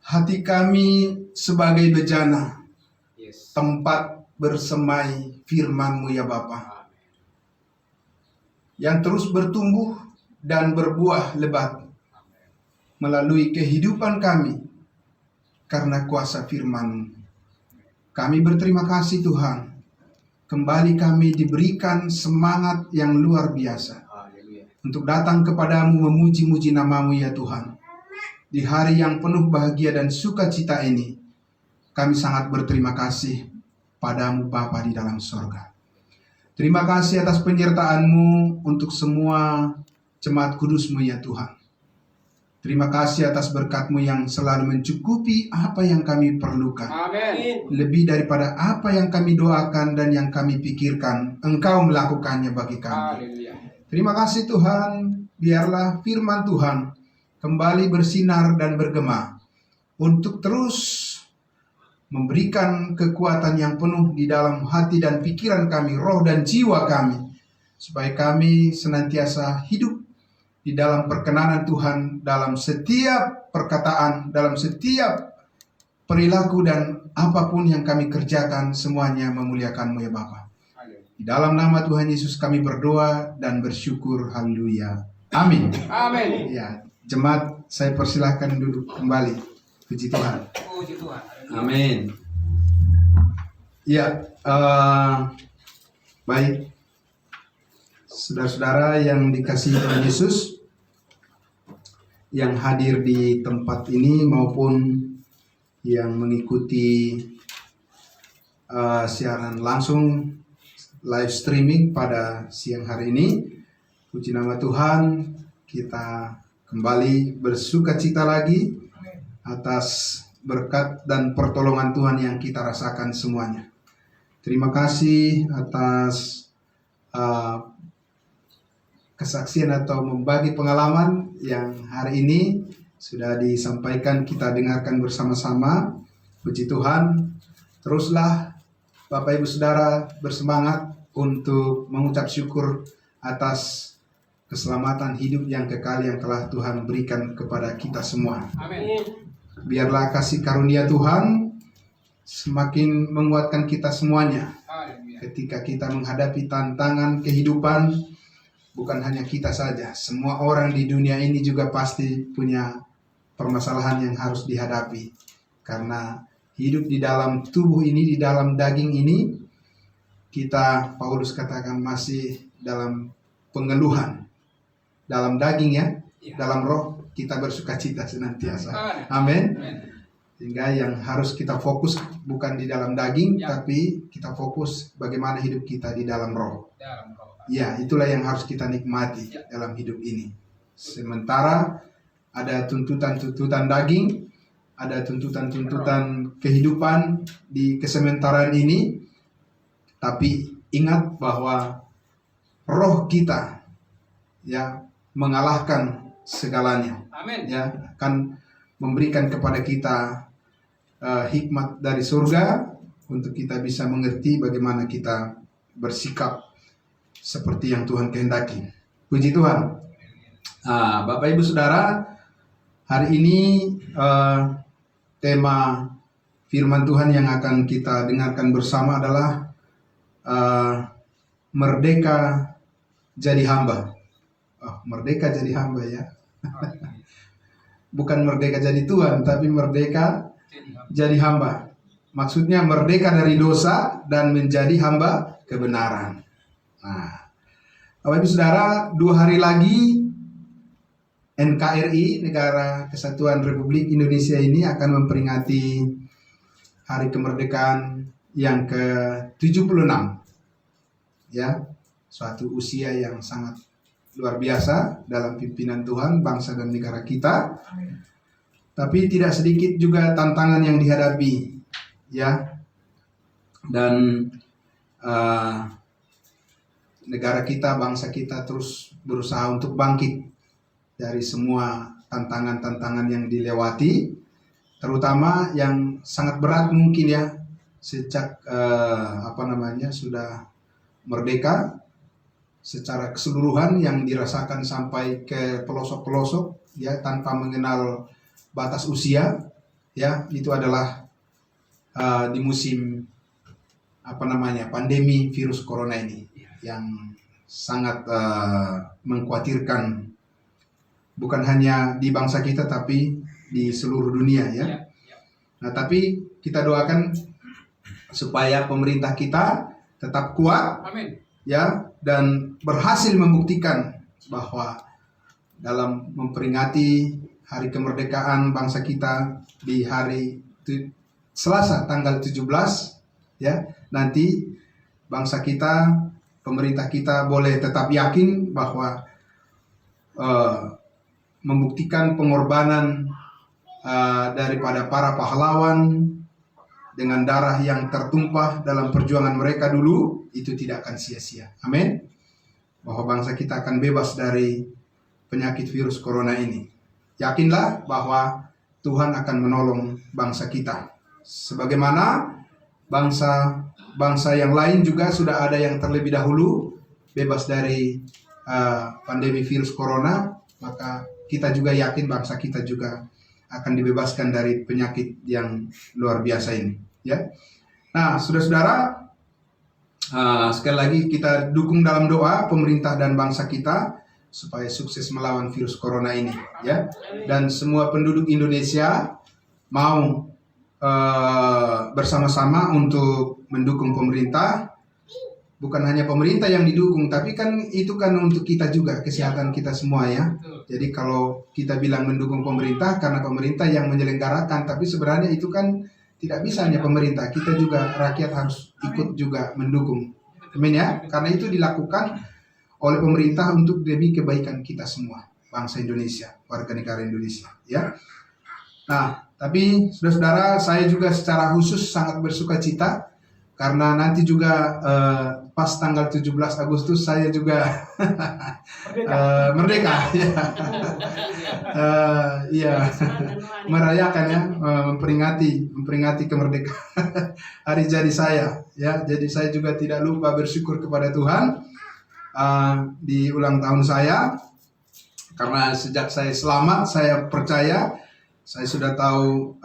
Hati kami sebagai bejana, Yes. tempat bersemai firman-Mu ya Bapa, yang terus bertumbuh dan berbuah lebat melalui kehidupan kami karena kuasa firman-Mu. Kami berterima kasih Tuhan, kembali kami diberikan semangat yang luar biasa Haleluya. untuk datang kepadamu memuji-muji nama-Mu ya Tuhan. Di hari yang penuh bahagia dan sukacita ini, kami sangat berterima kasih padamu Bapa di dalam sorga. Terima kasih atas penyertaan-Mu untuk semua jemaat kudus-Mu ya Tuhan. Terima kasih atas berkat-Mu yang selalu mencukupi apa yang kami perlukan. Amin. Lebih daripada apa yang kami doakan dan yang kami pikirkan, Engkau melakukannya bagi kami. Haleluya. Terima kasih Tuhan, biarlah firman Tuhan kembali bersinar dan bergema untuk terus memberikan kekuatan yang penuh di dalam hati dan pikiran kami, roh dan jiwa kami, supaya kami senantiasa hidup di dalam perkenanan Tuhan, dalam setiap perkataan, dalam setiap perilaku dan apapun yang kami kerjakan, semuanya memuliakan-Mu ya Bapa. Di dalam nama Tuhan Yesus kami berdoa dan bersyukur. Haleluya. Amin. Amin. Ya, jemaat saya persilahkan duduk kembali. Puji Tuhan. Puji Tuhan. Amin. Ya, baik. Saudara-saudara yang dikasihi Tuhan Yesus, yang hadir di tempat ini maupun yang mengikuti siaran langsung live streaming pada siang hari ini, puji nama Tuhan, kita kembali bersukacita lagi atas berkat dan pertolongan Tuhan yang kita rasakan semuanya. Terima kasih atas kesaksian atau membagi pengalaman yang hari ini sudah disampaikan, kita dengarkan bersama-sama. Puji Tuhan. Teruslah Bapak Ibu Saudara bersemangat untuk mengucap syukur atas keselamatan hidup yang kekal yang telah Tuhan berikan kepada kita semua. Amin. Biarlah kasih karunia Tuhan semakin menguatkan kita semuanya Haleluya. ketika kita menghadapi tantangan kehidupan. Bukan hanya kita saja, semua orang di dunia ini juga pasti punya permasalahan yang harus dihadapi. Karena hidup di dalam tubuh ini, di dalam daging ini, kita, Paulus katakan, masih dalam pengeluhan. Dalam daging ya, dalam roh kita bersukacita senantiasa. Amin. Sehingga yang harus kita fokus bukan di dalam daging, tapi kita fokus bagaimana hidup kita di dalam roh. Dalam roh. Ya, itulah yang harus kita nikmati dalam hidup ini. Sementara ada tuntutan-tuntutan daging, ada tuntutan-tuntutan kehidupan di kesementaraan ini, tapi ingat bahwa roh kita ya mengalahkan segalanya. Amin. Ya, akan memberikan kepada kita hikmat dari surga untuk kita bisa mengerti bagaimana kita bersikap seperti yang Tuhan kehendaki. Puji Tuhan. Bapak Ibu Saudara, hari ini tema firman Tuhan yang akan kita dengarkan bersama adalah merdeka jadi hamba. Merdeka jadi hamba ya. Bukan merdeka jadi Tuhan, tapi merdeka jadi hamba. Maksudnya merdeka dari dosa dan menjadi hamba kebenaran. Nah, Bapak Ibu Saudara, 2 hari lagi NKRI, Negara Kesatuan Republik Indonesia ini akan memperingati hari kemerdekaan yang ke-76. Ya, suatu usia yang sangat luar biasa dalam pimpinan Tuhan, bangsa dan negara kita. Tapi tidak sedikit juga tantangan yang dihadapi, ya. Dan negara kita, bangsa kita terus berusaha untuk bangkit dari semua tantangan-tantangan yang dilewati, terutama yang sangat berat mungkin ya, sejak sudah merdeka secara keseluruhan yang dirasakan sampai ke pelosok-pelosok ya, tanpa mengenal batas usia ya, itu adalah di musim pandemi virus corona ini yang sangat mengkhawatirkan, bukan hanya di bangsa kita tapi di seluruh dunia ya. Nah, tapi kita doakan supaya pemerintah kita tetap kuat, Amin. ya, dan berhasil membuktikan bahwa dalam memperingati hari kemerdekaan bangsa kita di hari Selasa tanggal 17 ya, nanti bangsa kita, pemerintah kita boleh tetap yakin bahwa membuktikan pengorbanan daripada para pahlawan dengan darah yang tertumpah dalam perjuangan mereka dulu, itu tidak akan sia-sia. Amin. Bahwa bangsa kita akan bebas dari penyakit virus corona ini. Yakinlah bahwa Tuhan akan menolong bangsa kita. Sebagaimana bangsa yang lain juga sudah ada yang terlebih dahulu bebas dari pandemi virus corona, maka kita juga yakin bangsa kita juga akan dibebaskan dari penyakit yang luar biasa ini. Ya, nah saudara-saudara, sekali lagi kita dukung dalam doa pemerintah dan bangsa kita supaya sukses melawan virus corona ini, ya. Dan semua penduduk Indonesia mau bersama-sama untuk mendukung pemerintah. Bukan hanya pemerintah yang didukung, tapi kan itu kan untuk kita juga, kesehatan kita semua ya. Jadi kalau kita bilang mendukung pemerintah karena pemerintah yang menyelenggarakan, tapi sebenarnya itu kan tidak bisa hanya pemerintah, kita juga rakyat harus ikut juga mendukung. Amin ya, karena itu dilakukan oleh pemerintah untuk demi kebaikan kita semua, bangsa Indonesia, warga negara Indonesia ya. Nah, tapi saudara-saudara, saya juga secara khusus sangat bersuka cita karena nanti juga pas tanggal 17 Agustus saya juga merdeka ya. Iya, merayakan ya, memperingati kemerdekaan hari jadi saya ya. Jadi saya juga tidak lupa bersyukur kepada Tuhan di ulang tahun saya, karena sejak saya selamat, saya percaya saya sudah tahu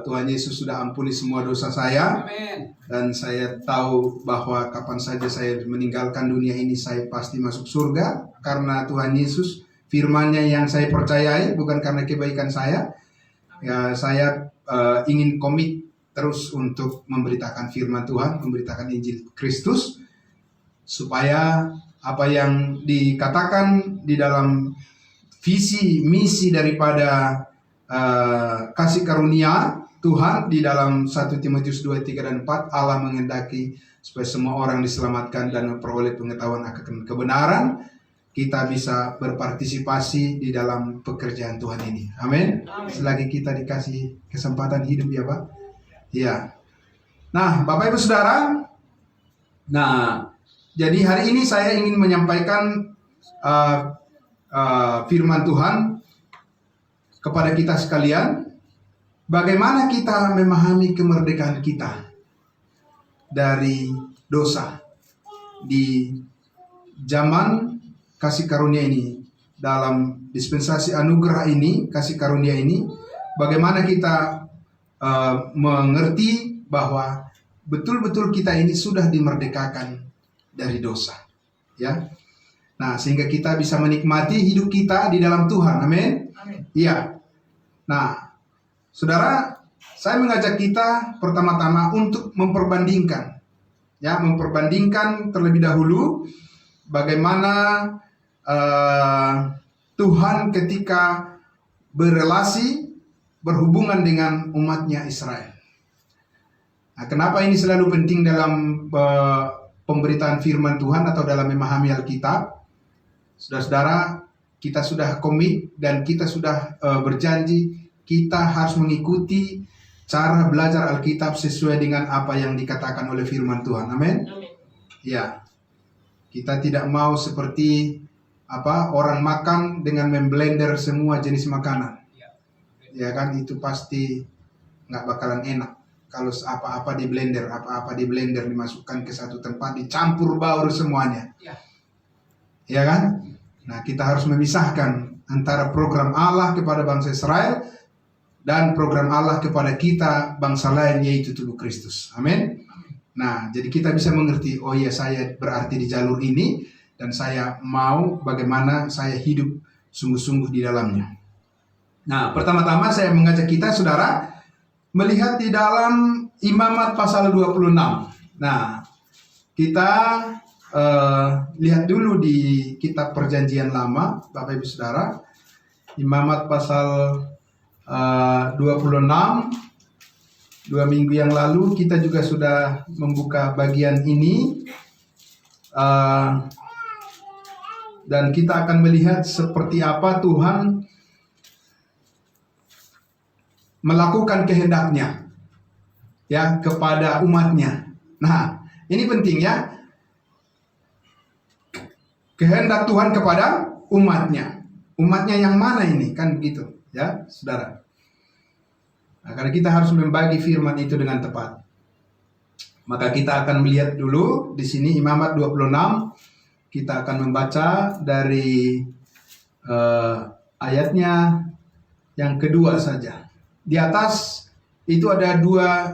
Tuhan Yesus sudah ampuni semua dosa saya. Amin. Dan saya tahu bahwa kapan saja saya meninggalkan dunia ini, saya pasti masuk surga karena Tuhan Yesus, firman-Nya yang saya percayai, bukan karena kebaikan saya. Ya, saya ingin komit terus untuk memberitakan firman Tuhan, memberitakan Injil Kristus, supaya apa yang dikatakan di dalam visi misi daripada kasih karunia Tuhan di dalam 1 Timotius 2, 3, dan 4, Allah menghendaki supaya semua orang diselamatkan dan memperoleh pengetahuan akan kebenaran. Kita bisa berpartisipasi di dalam pekerjaan Tuhan ini. Amin. Selagi kita dikasih kesempatan hidup ya Pak. Ya. Nah, Bapak Ibu Saudara, nah, jadi hari ini saya ingin menyampaikan firman Tuhan kepada kita sekalian. Bagaimana kita memahami kemerdekaan kita dari dosa di zaman kasih karunia ini, dalam dispensasi anugerah ini, kasih karunia ini, bagaimana kita mengerti bahwa betul-betul kita ini sudah dimerdekakan dari dosa, ya. Nah, sehingga kita bisa menikmati hidup kita di dalam Tuhan. Amin. Iya. Nah, saudara, saya mengajak kita pertama-tama untuk memperbandingkan, ya, memperbandingkan terlebih dahulu bagaimana Tuhan ketika berhubungan dengan umatnya Israel. Nah, kenapa ini selalu penting dalam pemberitaan firman Tuhan atau dalam memahami Alkitab? Saudara-saudara, kita sudah komit dan kita sudah berjanji kita harus mengikuti cara belajar Alkitab sesuai dengan apa yang dikatakan oleh firman Tuhan. Amin. Ya. Kita tidak mau seperti orang makan dengan memblender semua jenis makanan. Ya kan, itu pasti nggak bakalan enak. Kalau apa-apa di blender dimasukkan ke satu tempat, dicampur baur semuanya. Ya kan? Nah, kita harus memisahkan antara program Allah kepada bangsa Israel dan program Allah kepada kita bangsa lain, yaitu tubuh Kristus. Amin. Nah, jadi kita bisa mengerti, oh iya, saya berarti di jalur ini dan saya mau bagaimana saya hidup sungguh-sungguh di dalamnya. Nah, pertama-tama saya mengajak kita, saudara, melihat di dalam Imamat pasal 26. Nah, kita lihat dulu di kitab Perjanjian Lama, Bapak Ibu Saudara. Imamat pasal 26. 2 minggu yang lalu kita juga sudah membuka bagian ini. Dan kita akan melihat seperti apa Tuhan melakukan kehendaknya ya kepada umatnya. Nah, ini penting ya. Kehendak Tuhan kepada umatnya. Umatnya yang mana ini? Kan begitu ya, saudara. Nah, karena kita harus membagi firman itu dengan tepat. Maka kita akan melihat dulu di sini Imamat 26. Kita akan membaca dari ayatnya yang kedua saja. Di atas itu ada dua,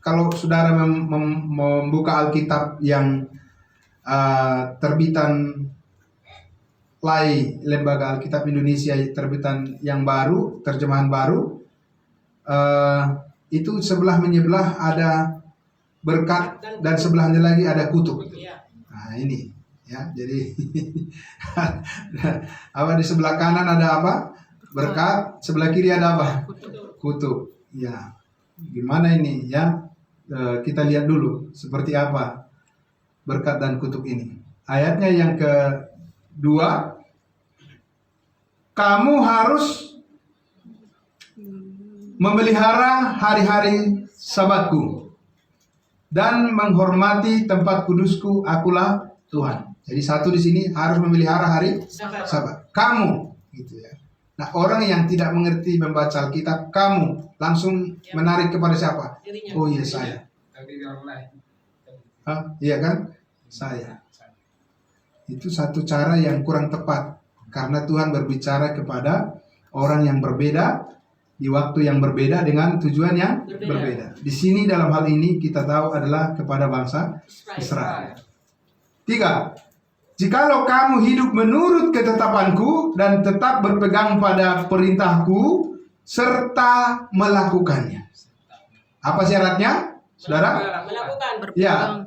kalau saudara membuka Alkitab yang terbitan LAI, Lembaga Alkitab Indonesia terbitan yang baru, terjemahan baru, itu sebelah menyebelah ada berkat dan sebelahnya lagi ada kutuk. Nah ini ya, jadi apa di sebelah kanan ada apa? Berkat, sebelah kiri ada apa? Kutuk. Ya, gimana ini ya? Kita lihat dulu seperti apa berkat dan kutuk ini. Ayatnya yang kedua, kamu harus memelihara hari-hari Sabatku dan menghormati tempat kudusku, akulah Tuhan. Jadi satu di sini harus memelihara hari Sabat. Kamu, gitu ya. Nah, orang yang tidak mengerti membaca Alkitab, kamu langsung menarik kepada siapa? Oh iya, saya. Iya kan? Saya. Itu satu cara yang kurang tepat, karena Tuhan berbicara kepada orang yang berbeda di waktu yang berbeda dengan tujuan yang berbeda. Di sini dalam hal ini kita tahu adalah kepada bangsa Israel. 3. Jikalau kamu hidup menurut ketetapanku dan tetap berpegang pada perintahku serta melakukannya. Apa syaratnya, saudara? Melakukan. Ya,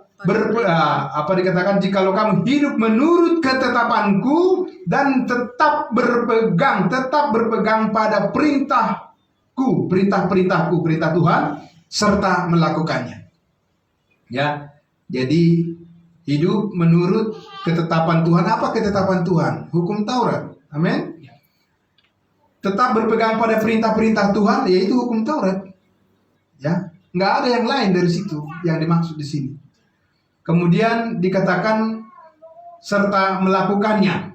apa dikatakan? Jikalau kamu hidup menurut ketetapanku dan tetap berpegang pada perintahku, perintah-perintahku, perintah Tuhan, serta melakukannya. Ya, jadi hidup menurut ketetapan Tuhan. Apa ketetapan Tuhan? Hukum Taurat. Amin. Tetap berpegang pada perintah-perintah Tuhan, yaitu hukum Taurat. Ya, nggak ada yang lain dari situ yang dimaksud di sini. Kemudian dikatakan serta melakukannya.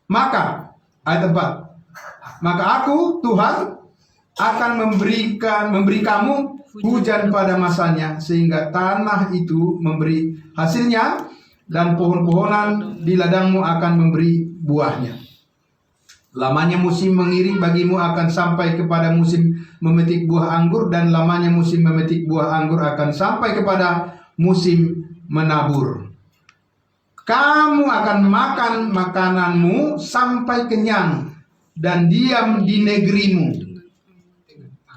Maka ayat 4. Maka aku Tuhan akan memberi kamu hujan pada masanya, sehingga tanah itu memberi hasilnya dan pohon-pohonan di ladangmu akan memberi buahnya. Lamanya musim mengiring bagimu akan sampai kepada musim memetik buah anggur, dan lamanya musim memetik buah anggur akan sampai kepada musim menabur. Kamu akan makan makananmu sampai kenyang dan diam di negerimu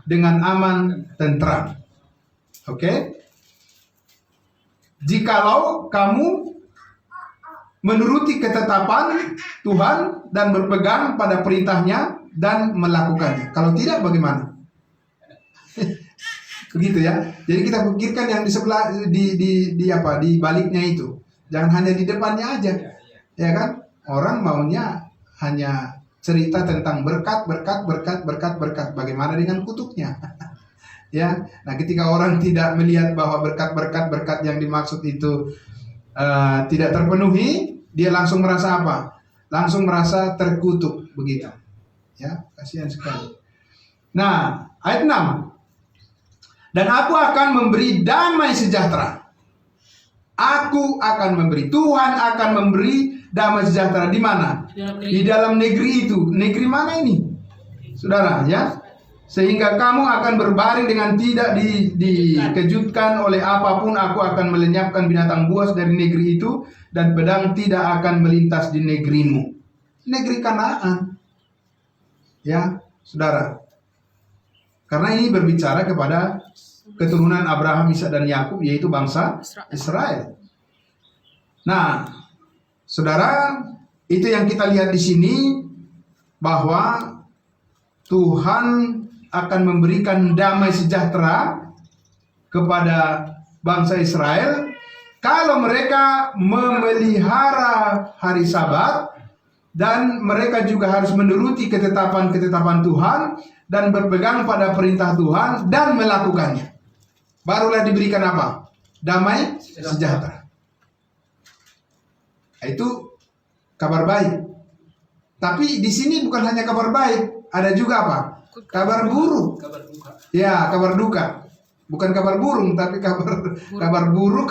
dengan aman tentram. Oke? Jikalau kamu menuruti ketetapan Tuhan dan berpegang pada perintahnya dan melakukannya. Kalau tidak, bagaimana? Begitu ya. Jadi kita pikirkan yang di sebelah di baliknya itu. Jangan hanya di depannya aja. Ya kan? Orang maunya hanya cerita tentang berkat. Bagaimana dengan kutuknya? Ya. Nah, ketika orang tidak melihat bahwa berkat yang dimaksud itu tidak terpenuhi, dia langsung merasa apa? Langsung merasa terkutuk, begitu. Ya, kasihan sekali. Nah, ayat 6. Dan aku akan memberi damai sejahtera. Aku akan memberi, Tuhan akan memberi damai sejahtera di mana? Di dalam negeri itu. Negeri mana ini? Saudara, ya. sehingga kamu akan berbaring dengan tidak dikejutkan oleh apapun. Aku akan melenyapkan binatang buas dari negeri itu, dan pedang tidak akan melintas di negerimu. Negeri Kanaan. Ya, saudara. Karena ini berbicara kepada keturunan Abraham, Ishak dan Yakub, yaitu bangsa Israel. Nah, saudara, itu yang kita lihat di sini, bahwa Tuhan akan memberikan damai sejahtera kepada bangsa Israel kalau mereka memelihara hari Sabat, dan mereka juga harus menuruti ketetapan-ketetapan Tuhan dan berpegang pada perintah Tuhan dan melakukannya. Barulah diberikan apa? Damai sejahtera. Itu kabar baik. Tapi di sini bukan hanya kabar baik, ada juga apa? Kabar buruk. Kabar duka. Ya, kabar duka. Bukan kabar burung, tapi kabar buruk,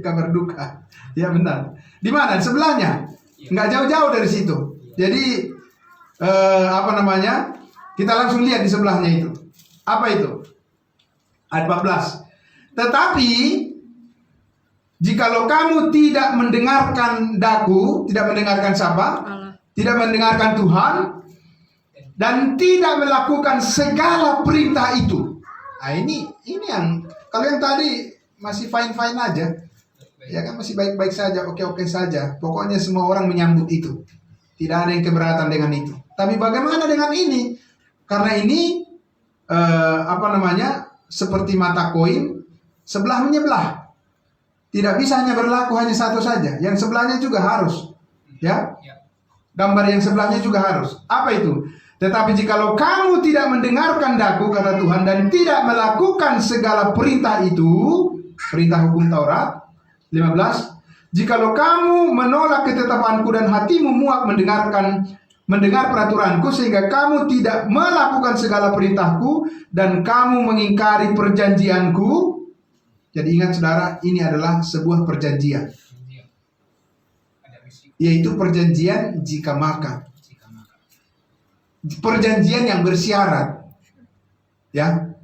kabar duka. Ya, benar. Di mana? Sebelahnya. Nggak jauh-jauh dari situ. Jadi kita langsung lihat di sebelahnya itu. Apa itu? Ayat 14. Tetapi jikalau kamu tidak mendengarkan daku, tidak mendengarkan siapa? Tidak mendengarkan Tuhan, dan tidak melakukan segala perintah itu. Nah, ini yang, kalau yang tadi masih fine-fine aja, ya kan, masih baik-baik saja, oke-oke saja. Pokoknya semua orang menyambut itu. Tidak ada yang keberatan dengan itu. Tapi bagaimana dengan ini? Karena ini seperti mata koin, sebelah menyebelah. Tidak bisa hanya berlaku hanya satu saja. Yang sebelahnya juga harus. Ya. Gambar yang sebelahnya juga harus. Apa itu? Tetapi jikalau kamu tidak mendengarkan daku, kata Tuhan, dan tidak melakukan segala perintah itu, perintah hukum Taurat, 15, jikalau kamu menolak ketetapanku dan hatimu muak mendengar peraturanku, sehingga kamu tidak melakukan segala perintahku dan kamu mengingkari perjanjianku. Jadi ingat saudara, ini adalah sebuah perjanjian, yaitu perjanjian jika makan. Perjanjian yang bersyarat. Ya.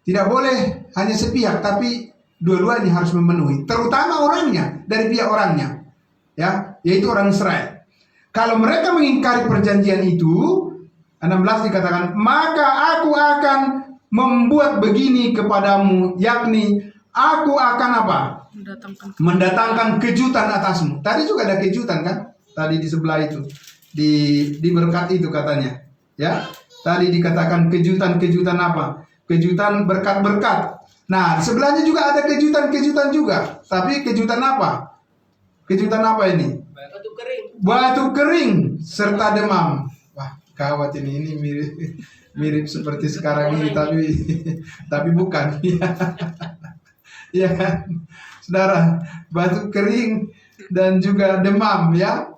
Tidak boleh hanya sepihak, tapi dua-duanya harus memenuhi, terutama orangnya, dari pihak orangnya, ya, yaitu orang Israel. Kalau mereka mengingkari perjanjian itu, 16 dikatakan, maka aku akan membuat begini kepadamu, yakni aku akan apa? Mendatangkan kejutan atasmu. Tadi juga ada kejutan kan? Tadi di sebelah itu, di berkat itu katanya, ya. Tadi dikatakan kejutan-kejutan apa? Kejutan berkat-berkat. Nah, sebelahnya juga ada kejutan-kejutan juga. Tapi kejutan apa? Kejutan apa ini? Batu kering. Batu kering serta demam. Wah, kawat ini mirip seperti sekarang ini, tapi bukan. Ya kan? Saudara, batu kering dan juga demam, ya.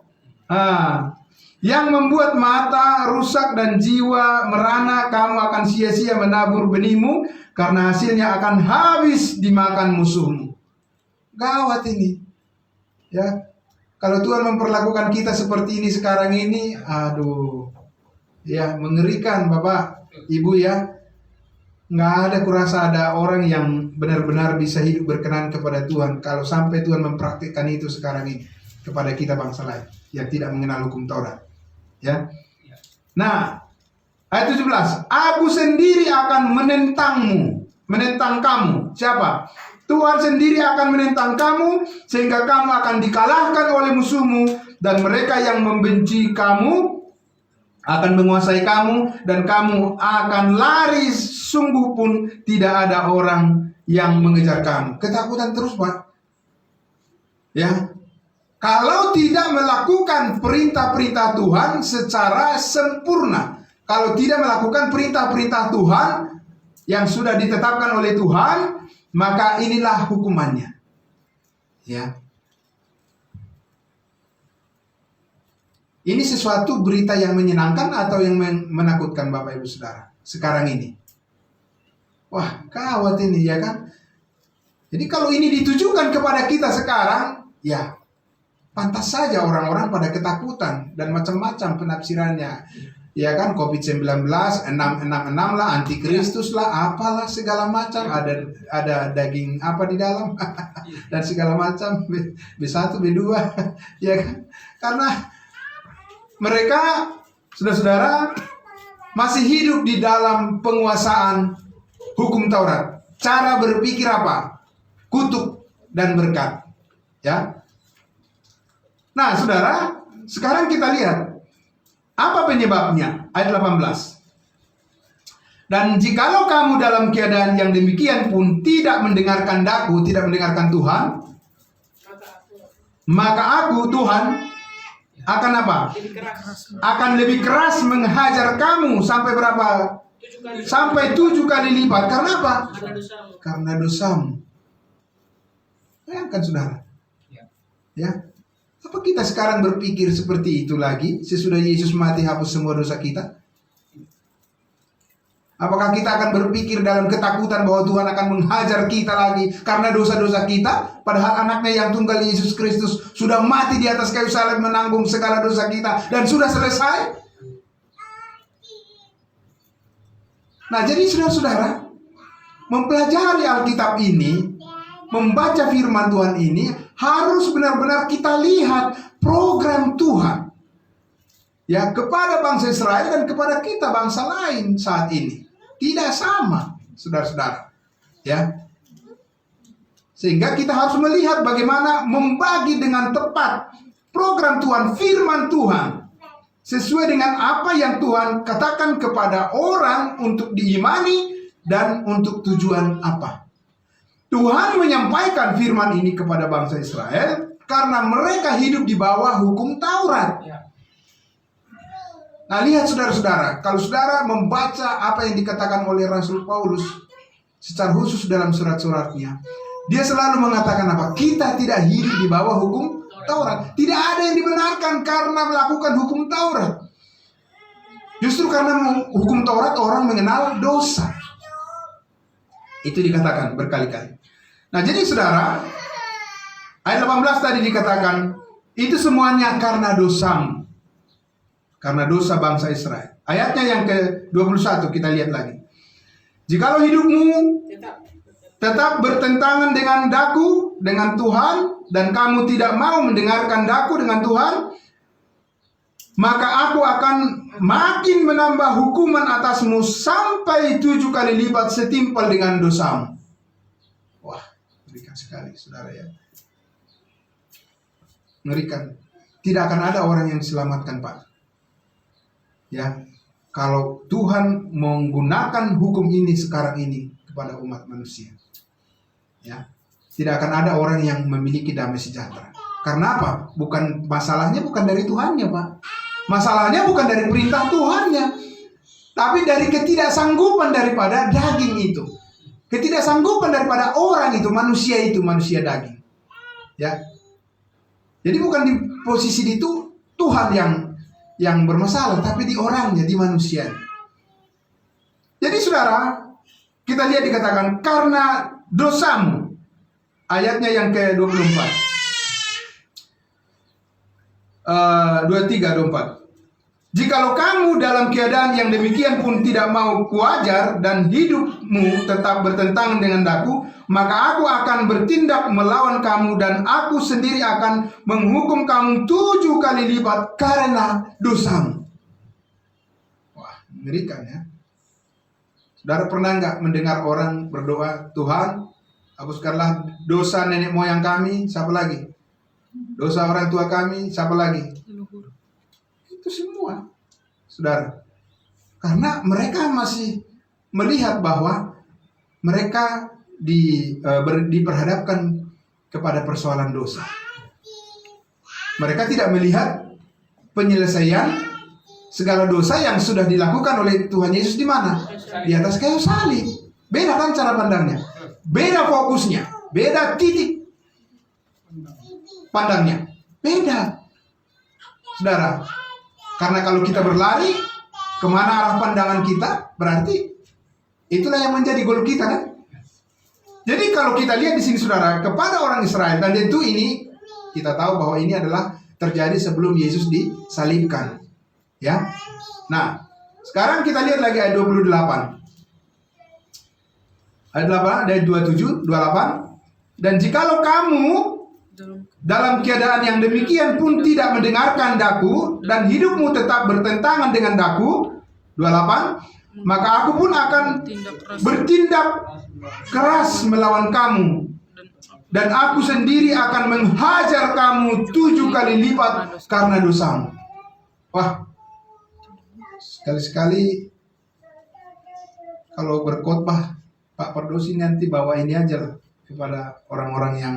Yang membuat mata rusak dan jiwa merana, kamu akan sia-sia menabur benihmu, karena hasilnya akan habis dimakan musuhmu. Gawat ini. Ya. Kalau Tuhan memperlakukan kita seperti ini sekarang ini, aduh. Ya, mengerikan Bapak, Ibu, ya. Nggak ada, kurasa ada orang yang benar-benar bisa hidup berkenan kepada Tuhan kalau sampai Tuhan mempraktikkan itu sekarang ini kepada kita bangsa lain yang tidak mengenal hukum Taurat. Ya. Nah, ayat 17, aku sendiri akan menentang kamu. Siapa? Tuhan sendiri akan menentang kamu, sehingga kamu akan dikalahkan oleh musuhmu, dan mereka yang membenci kamu akan menguasai kamu, dan kamu akan lari, sungguh pun tidak ada orang yang mengejar kamu. Ketakutan terus, Pak. Ya. Kalau tidak melakukan perintah-perintah Tuhan secara sempurna, kalau tidak melakukan perintah-perintah Tuhan yang sudah ditetapkan oleh Tuhan, maka inilah hukumannya. Ya. Ini sesuatu berita yang menyenangkan atau yang menakutkan Bapak Ibu Saudara sekarang ini? Wah, gawat ini, ya kan? Jadi kalau ini ditujukan kepada kita sekarang, ya pantas saja orang-orang pada ketakutan dan macam-macam penafsirannya. Ya kan, COVID-19, 666 lah, antikristus lah, apalah segala macam, ada daging apa di dalam dan segala macam, B1, B2 ya kan. Karena mereka, saudara-saudara, masih hidup di dalam penguasaan hukum Taurat. Cara berpikir apa? Kutuk dan berkat. Ya. Nah, saudara, sekarang kita lihat apa penyebabnya? Ayat 18. Dan jikalau kamu dalam keadaan yang demikian pun tidak mendengarkan daku, tidak mendengarkan Tuhan, maka aku, Tuhan, akan apa? Akan lebih keras menghajar kamu sampai berapa? Sampai 7 kali lipat. Karena apa? Karena dosamu. Bayangkan, saudara. Ya. Apa kita sekarang berpikir seperti itu lagi sesudah Yesus mati hapus semua dosa kita? Apakah kita akan berpikir dalam ketakutan bahwa Tuhan akan menghajar kita lagi karena dosa-dosa kita? Padahal anaknya yang tunggal Yesus Kristus sudah mati di atas kayu salib menanggung segala dosa kita dan sudah selesai. Nah, jadi saudara-saudara, mempelajari Alkitab ini, membaca firman Tuhan ini, harus benar-benar kita lihat program Tuhan ya kepada bangsa Israel dan kepada kita bangsa lain saat ini. Tidak sama, saudara-saudara. Ya. Sehingga kita harus melihat bagaimana membagi dengan tepat program Tuhan, firman Tuhan, sesuai dengan apa yang Tuhan katakan kepada orang untuk diimani dan untuk tujuan apa. Tuhan menyampaikan firman ini kepada bangsa Israel karena mereka hidup di bawah hukum Taurat. Nah, lihat saudara-saudara, kalau saudara membaca apa yang dikatakan oleh Rasul Paulus secara khusus dalam surat-suratnya, dia selalu mengatakan apa? Kita tidak hidup di bawah hukum Taurat. Tidak ada yang dibenarkan karena melakukan hukum Taurat. Justru karena hukum Taurat orang mengenal dosa. Itu dikatakan berkali-kali. Nah, jadi saudara, ayat 18 tadi dikatakan, itu semuanya karena dosamu. Karena dosa bangsa Israel. Ayatnya yang ke-21 kita lihat lagi. Jikalau hidupmu tetap bertentangan dengan daku, dengan Tuhan, dan kamu tidak mau mendengarkan daku dengan Tuhan, maka aku akan makin menambah hukuman atasmu sampai 7 kali lipat setimpal dengan dosamu. Wah, mengerikan sekali, saudara ya. Mengerikan. Tidak akan ada orang yang diselamatkan, Pak. Ya, kalau Tuhan menggunakan hukum ini sekarang ini kepada umat manusia, ya, tidak akan ada orang yang memiliki damai sejahtera. Karena apa? Masalahnya bukan dari Tuhannya, Pak. Masalahnya bukan dari perintah Tuhannya, tapi dari ketidaksanggupan daripada daging itu. Ketidaksanggupan daripada orang itu, manusia daging. Ya. Jadi bukan di posisi itu Tuhan yang bermasalah, tapi di orangnya, di manusia. Jadi saudara, kita lihat dikatakan karena dosamu. Ayatnya yang ke-24. 23-24. Jikalau kamu dalam keadaan yang demikian pun tidak mau kuajar dan hidupmu tetap bertentangan dengan daku, maka aku akan bertindak melawan kamu dan aku sendiri akan menghukum kamu 7 kali lipat karena dosamu. Wah, mengerikan ya. Saudara pernah nggak mendengar orang berdoa, Tuhan, hapuskanlah dosa nenek moyang kami, siapa lagi? Dosa orang tua kami, siapa lagi? Itu semua, saudara. Karena mereka masih melihat bahwa mereka diperhadapkan kepada persoalan dosa. Mereka tidak melihat penyelesaian segala dosa yang sudah dilakukan oleh Tuhan Yesus di mana? Di atas kayu salib. Beda kan cara pandangnya? Beda fokusnya, beda titik pandangnya. Beda. Saudara, karena kalau kita berlari kemana arah pandangan kita, berarti itulah yang menjadi goal kita kan? Jadi kalau kita lihat di sini saudara, kepada orang Israel, dan tentu ini kita tahu bahwa ini adalah terjadi sebelum Yesus disalibkan. Ya. Nah, sekarang kita lihat lagi ayat 28. Ayat 8, ayat 27, 28. Dan jikalau kamu dalam keadaan yang demikian pun tidak mendengarkan daku dan hidupmu tetap bertentangan dengan daku, 28, maka aku pun akan bertindak keras melawan kamu dan aku sendiri akan menghajar kamu 7 kali lipat karena dosamu. Wah, sekali-sekali kalau berkhotbah Pak Pardosi nanti bawa ini aja lah kepada orang-orang yang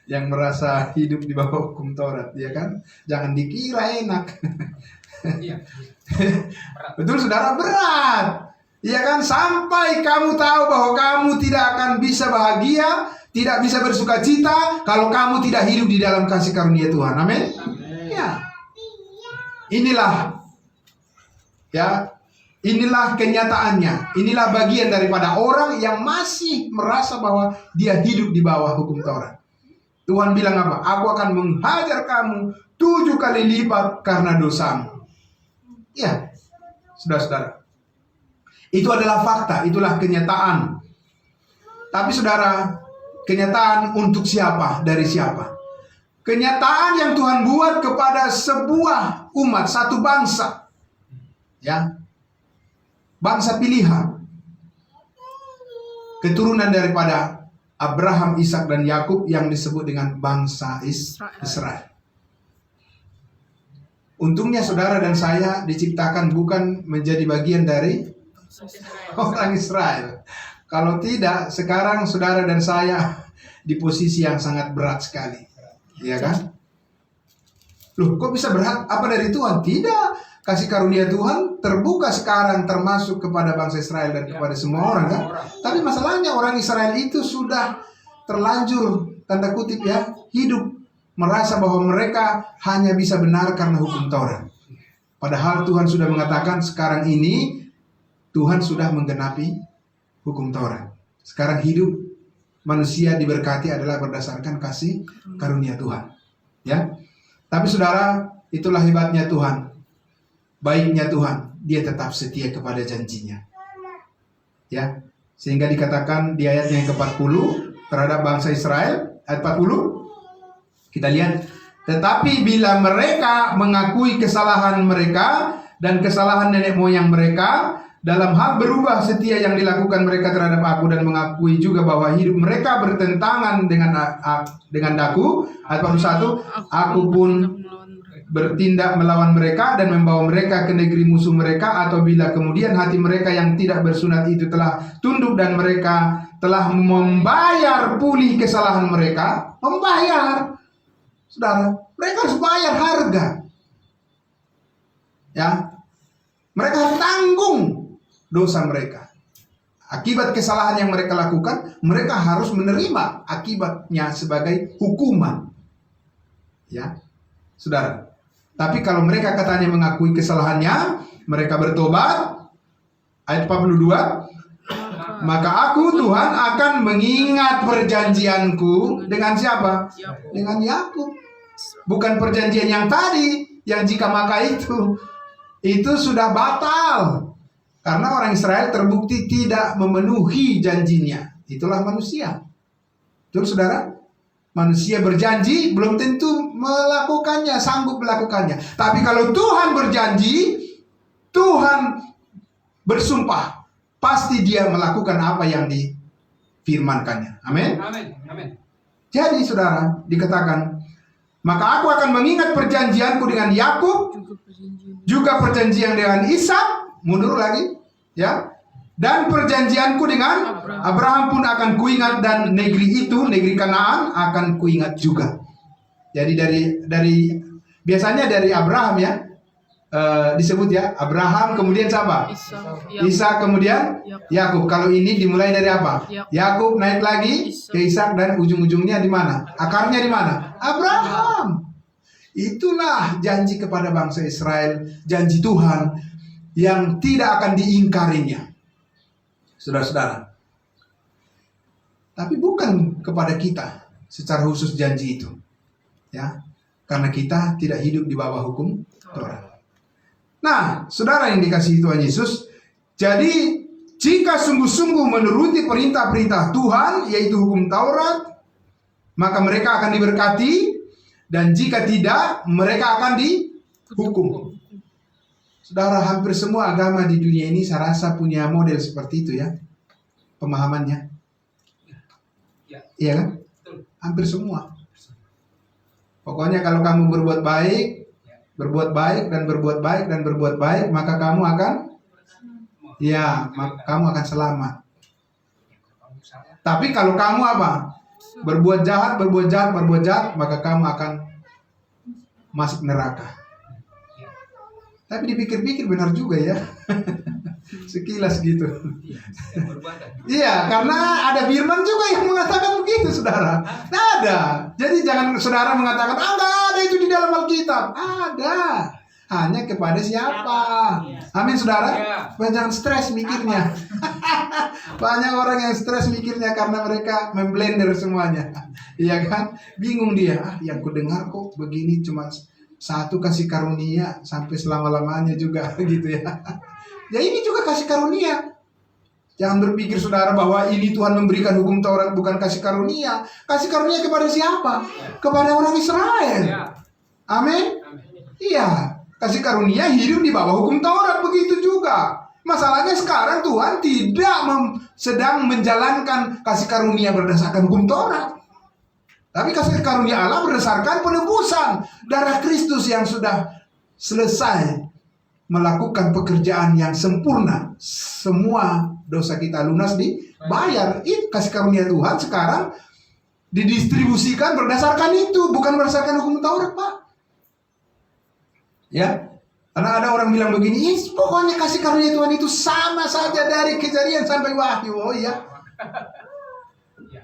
yang merasa hidup di bawah hukum Taurat, ya kan? Jangan dikira enak. Iya. Betul saudara, berat. Ya kan, sampai kamu tahu bahwa kamu tidak akan bisa bahagia, tidak bisa bersuka cita kalau kamu tidak hidup di dalam kasih karunia Tuhan. Amin. Ya. Inilah inilah kenyataannya. Inilah bagian daripada orang yang masih merasa bahwa dia hidup di bawah hukum Taurat. Tuhan bilang apa? Aku akan menghajar kamu 7 kali lipat karena dosamu. Ya, saudara-saudara. Itu adalah fakta, itulah kenyataan. Tapi saudara, kenyataan untuk siapa? Dari siapa? Kenyataan yang Tuhan buat kepada sebuah umat, satu bangsa. Ya. Bangsa pilihan. Keturunan daripada Abraham, Ishak dan Yakub yang disebut dengan bangsa Israel. Untungnya saudara dan saya diciptakan bukan menjadi bagian dari orang Israel. Kalau tidak, sekarang saudara dan saya di posisi yang sangat berat sekali. Ya kan? Loh, kok bisa berat? Apa dari Tuhan? Tidak. Kasih karunia Tuhan terbuka sekarang termasuk kepada bangsa Israel dan kepada semua orang kan. Tapi masalahnya orang Israel itu sudah terlanjur tanda kutip ya hidup merasa bahwa mereka hanya bisa benar karena hukum Taurat. Padahal Tuhan sudah mengatakan sekarang ini Tuhan sudah menggenapi hukum Taurat. Sekarang hidup manusia diberkati adalah berdasarkan kasih karunia Tuhan. Ya. Tapi saudara, itulah hebatnya Tuhan. Baiknya Tuhan, dia tetap setia kepada janjinya. Ya, sehingga dikatakan di ayatnya yang ke-40 terhadap bangsa Israel, ayat 40, kita lihat, tetapi bila mereka mengakui kesalahan mereka dan kesalahan nenek moyang mereka dalam hal berubah setia yang dilakukan mereka terhadap aku dan mengakui juga bahwa hidup mereka bertentangan dengan daku, ayat 41, aku pun bertindak melawan mereka dan membawa mereka ke negeri musuh mereka, atau bila kemudian hati mereka yang tidak bersunat itu telah tunduk dan mereka telah membayar pulih kesalahan mereka, membayar, saudara, mereka harus bayar harga, ya, mereka harus tanggung dosa mereka akibat kesalahan yang mereka lakukan, mereka harus menerima akibatnya sebagai hukuman, ya, saudara. Tapi kalau mereka katanya mengakui kesalahannya, mereka bertobat, ayat 42, maka aku Tuhan akan mengingat perjanjianku dengan siapa? Dengan Yakub. Bukan perjanjian yang tadi, yang jika maka itu sudah batal. Karena orang Israel terbukti tidak memenuhi janjinya. Itulah manusia. Betul saudara? Manusia berjanji belum tentu melakukannya, sanggup melakukannya. Tapi kalau Tuhan berjanji, Tuhan bersumpah, pasti dia melakukan apa yang difirmankannya. Amin. Amin. Jadi saudara, dikatakan, maka aku akan mengingat perjanjianku dengan Yakub, juga perjanjian dengan Ishak, mundur lagi, ya. Dan perjanjianku dengan Abraham pun akan kuingat, dan negeri itu, negeri Kanaan, akan kuingat juga. Jadi dari biasanya dari Abraham ya disebut ya Abraham, kemudian siapa? Ishak, kemudian Yakub. Kalau ini dimulai dari apa? Yakub naik lagi ke Ishak dan ujung-ujungnya di mana? Akarnya di mana? Abraham. Itulah janji kepada bangsa Israel, janji Tuhan yang tidak akan diingkarinya. Saudara-saudara, tapi bukan kepada kita secara khusus janji itu, ya. Karena kita tidak hidup di bawah hukum Taurat. Nah, saudara yang dikasihi Tuhan Yesus, jadi jika sungguh-sungguh menuruti perintah-perintah Tuhan, yaitu hukum Taurat, maka mereka akan diberkati, dan jika tidak, mereka akan dihukum. Saudara, hampir semua agama di dunia ini saya rasa punya model seperti itu ya, pemahamannya. Iya kan? Hampir semua. Pokoknya kalau kamu berbuat baik, dan berbuat baik, maka kamu akan, kamu akan selamat. Tapi kalau kamu apa? Berbuat jahat, maka kamu akan masuk neraka. Tapi dipikir-pikir benar juga ya. Sekilas gitu. Iya, karena ada firman juga yang mengatakan begitu, saudara. Nah, ada. Jadi jangan saudara mengatakan, enggak ada itu di dalam Alkitab. Ada. Hanya kepada siapa? Amin, saudara. Jangan stres mikirnya. Banyak orang yang stres mikirnya karena mereka memblender semuanya. Iya kan? Bingung dia. Yang kudengar kok begini cuma satu kasih karunia sampai selama-lamanya juga gitu ya. Ya ini juga kasih karunia. Jangan berpikir saudara bahwa ini Tuhan memberikan hukum Taurat bukan kasih karunia. Kasih karunia kepada siapa? Kepada orang Israel. Amin. Iya. Kasih karunia hidup di bawah hukum Taurat, begitu juga. Masalahnya sekarang Tuhan tidak sedang menjalankan kasih karunia berdasarkan hukum Taurat. Tapi kasih karunia Allah berdasarkan penebusan darah Kristus yang sudah selesai melakukan pekerjaan yang sempurna. Semua dosa kita lunas dibayar. Itu kasih karunia Tuhan sekarang didistribusikan berdasarkan itu, bukan berdasarkan hukum Taurat, Pak. Ya, karena ada orang bilang begini, pokoknya kasih karunia Tuhan itu sama saja dari Kejadian sampai Wahyu. Oh iya.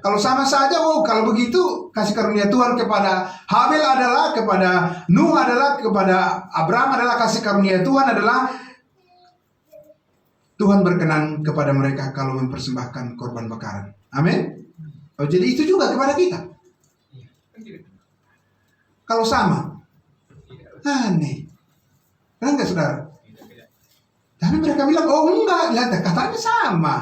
Kalau sama saja, kalau begitu kasih karunia Tuhan kepada Habel adalah, kepada Nuh adalah, kepada Abraham adalah, kasih karunia Tuhan adalah Tuhan berkenan kepada mereka kalau mempersembahkan korban bakaran. Amin. Oh, jadi itu juga kepada kita. Kalau sama, aneh. Enggak, saudara? Tapi mereka bilang, oh enggak, lihat katanya sama.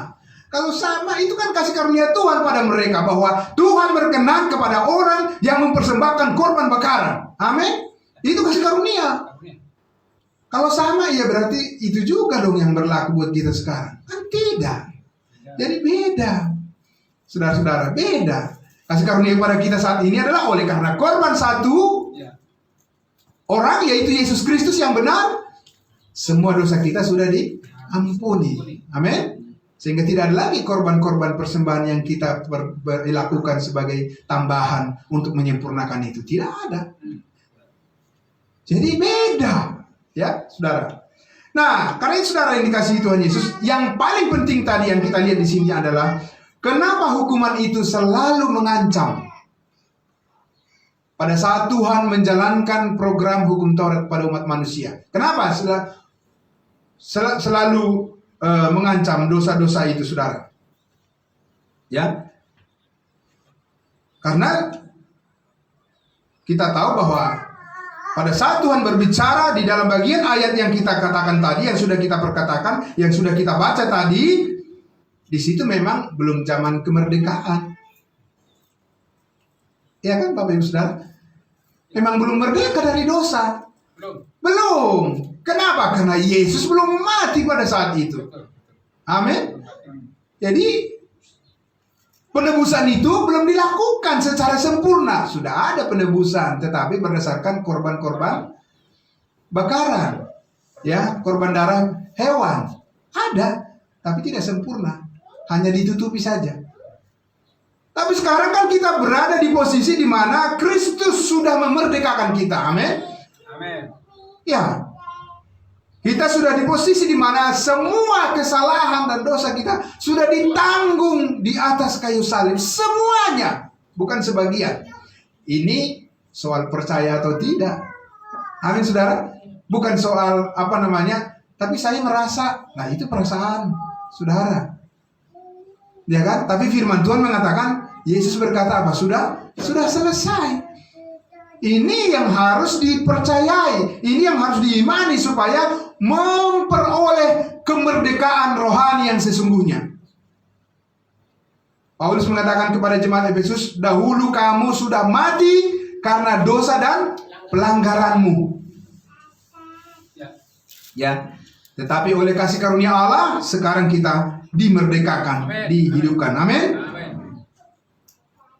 Kalau sama itu kan kasih karunia Tuhan pada mereka, bahwa Tuhan berkenan kepada orang yang mempersembahkan korban bakaran. Amin. Itu kasih karunia. Kalau sama ya berarti itu juga dong yang berlaku buat kita sekarang. Kan tidak. Jadi beda. Saudara-saudara, beda. Kasih karunia kepada kita saat ini adalah oleh karena korban satu orang, yaitu Yesus Kristus yang benar, semua dosa kita sudah diampuni. Amin. Sehingga tidak ada lagi korban-korban persembahan yang kita lakukan sebagai tambahan untuk menyempurnakan itu. Tidak ada. Jadi beda. Ya, saudara. Nah, karena itu saudara yang dikasihi Tuhan Yesus, yang paling penting tadi yang kita lihat di sini adalah kenapa hukuman itu selalu mengancam. Pada saat Tuhan menjalankan program hukum Taurat pada umat manusia. Kenapa selalu mengancam dosa-dosa itu, saudara? Ya, karena kita tahu bahwa pada saat Tuhan berbicara di dalam bagian ayat yang kita katakan tadi, yang sudah kita perkatakan, yang sudah kita baca tadi, di situ memang belum zaman kemerdekaan. Ya kan, Bapak Ibu Saudara? Memang belum merdeka dari dosa. Belum. Kenapa? Karena Yesus belum mati pada saat itu. Amin. Jadi penebusan itu belum dilakukan secara sempurna. Sudah ada penebusan, tetapi berdasarkan korban-korban bakaran, ya, korban darah hewan. Ada, tapi tidak sempurna. Hanya ditutupi saja. Tapi sekarang kan kita berada di posisi di mana Kristus sudah memerdekakan kita. Amin. Amin. Ya. Kita sudah di posisi di mana semua kesalahan dan dosa kita sudah ditanggung di atas kayu salib. Semuanya, bukan sebagian. Ini soal percaya atau tidak. Amin, saudara. Bukan soal tapi saya merasa, nah itu perasaan saudara. Ya kan? Tapi firman Tuhan mengatakan, Yesus berkata apa? Sudah selesai. Ini yang harus dipercayai, ini yang harus diimani supaya memperoleh kemerdekaan rohani yang sesungguhnya. Paulus mengatakan kepada jemaat Efesus, dahulu kamu sudah mati karena dosa dan pelanggaranmu. Ya, tetapi oleh kasih karunia Allah sekarang kita dimerdekakan, dihidupkan. Amin.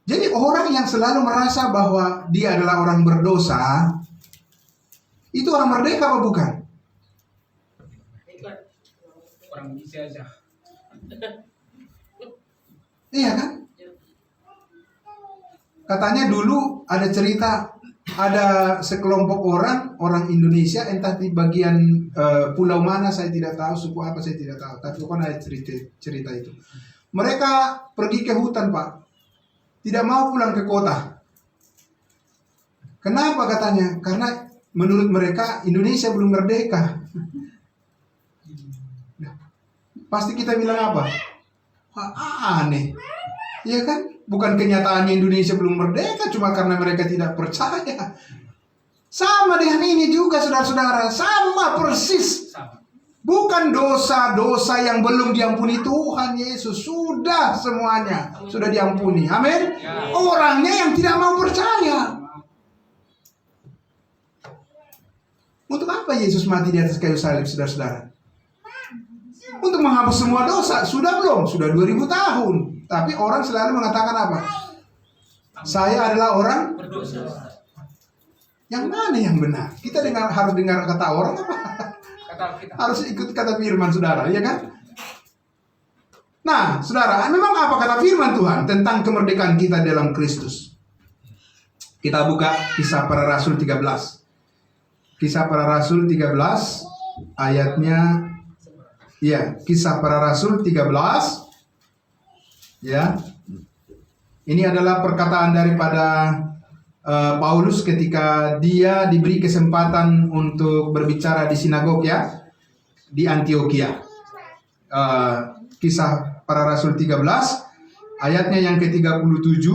Jadi orang yang selalu merasa bahwa dia adalah orang berdosa, itu orang merdeka apa bukan? Orang bisa aja. Iya kan? Katanya dulu ada cerita, ada sekelompok orang Indonesia, entah di bagian pulau mana saya tidak tahu, suku apa saya tidak tahu, tapi kan ada cerita itu. Mereka pergi ke hutan, Pak. Tidak mau pulang ke kota. Kenapa katanya? Karena menurut mereka Indonesia belum merdeka. Pasti kita bilang apa? Wah, aneh. Iya kan? Bukan kenyataannya Indonesia belum merdeka, cuma karena mereka tidak percaya. Sama dengan ini juga, saudara-saudara. Sama persis. Bukan dosa-dosa yang belum diampuni Tuhan Yesus. Sudah semuanya. Sudah diampuni. Amin. Orangnya yang tidak mau percaya. Untuk apa Yesus mati di atas kayu salib, saudara-saudara? Untuk menghapus semua dosa. Sudah belum? Sudah 2000 tahun. Tapi orang selalu mengatakan apa? Saya adalah orang berdosa. Yang mana yang benar? Kita harus dengar kata orang apa? Harus ikut kata firman, saudara, ya kan? Nah, saudara, memang apa kata firman Tuhan tentang kemerdekaan kita dalam Kristus? Kita buka Kisah Para Rasul 13. Kisah Para Rasul 13 ayatnya, ya, Kisah Para Rasul 13, ya. Ini adalah perkataan daripada Paulus ketika dia diberi kesempatan untuk berbicara di sinagog, ya, di Antioquia. Kisah Para Rasul 13 ayatnya yang ke-37.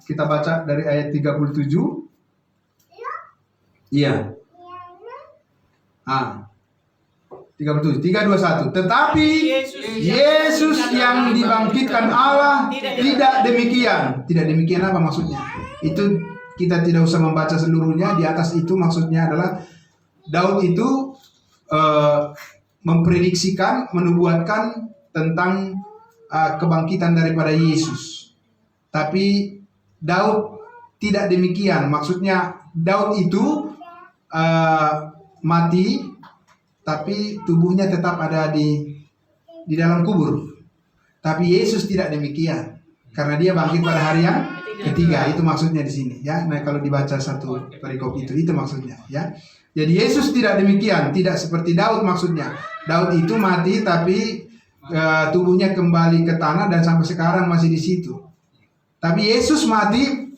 Kita baca dari ayat 37. Iya. 37, 321. Tetapi Yesus yang dibangkitkan Allah tidak demikian. Tidak demikian apa maksudnya? Itu kita tidak usah membaca seluruhnya. Di atas itu maksudnya adalah Daud itu memprediksikan, menubuatkan tentang kebangkitan daripada Yesus. Tapi Daud tidak demikian. Maksudnya Daud itu mati, tapi tubuhnya tetap ada di dalam kubur. Tapi Yesus tidak demikian, karena dia bangkit pada hari yang ketiga. Itu maksudnya di sini, ya. Nah, kalau dibaca satu perikop itu maksudnya, ya. Jadi Yesus tidak demikian, tidak seperti Daud maksudnya. Daud itu mati tapi tubuhnya kembali ke tanah dan sampai sekarang masih di situ. Tapi Yesus mati,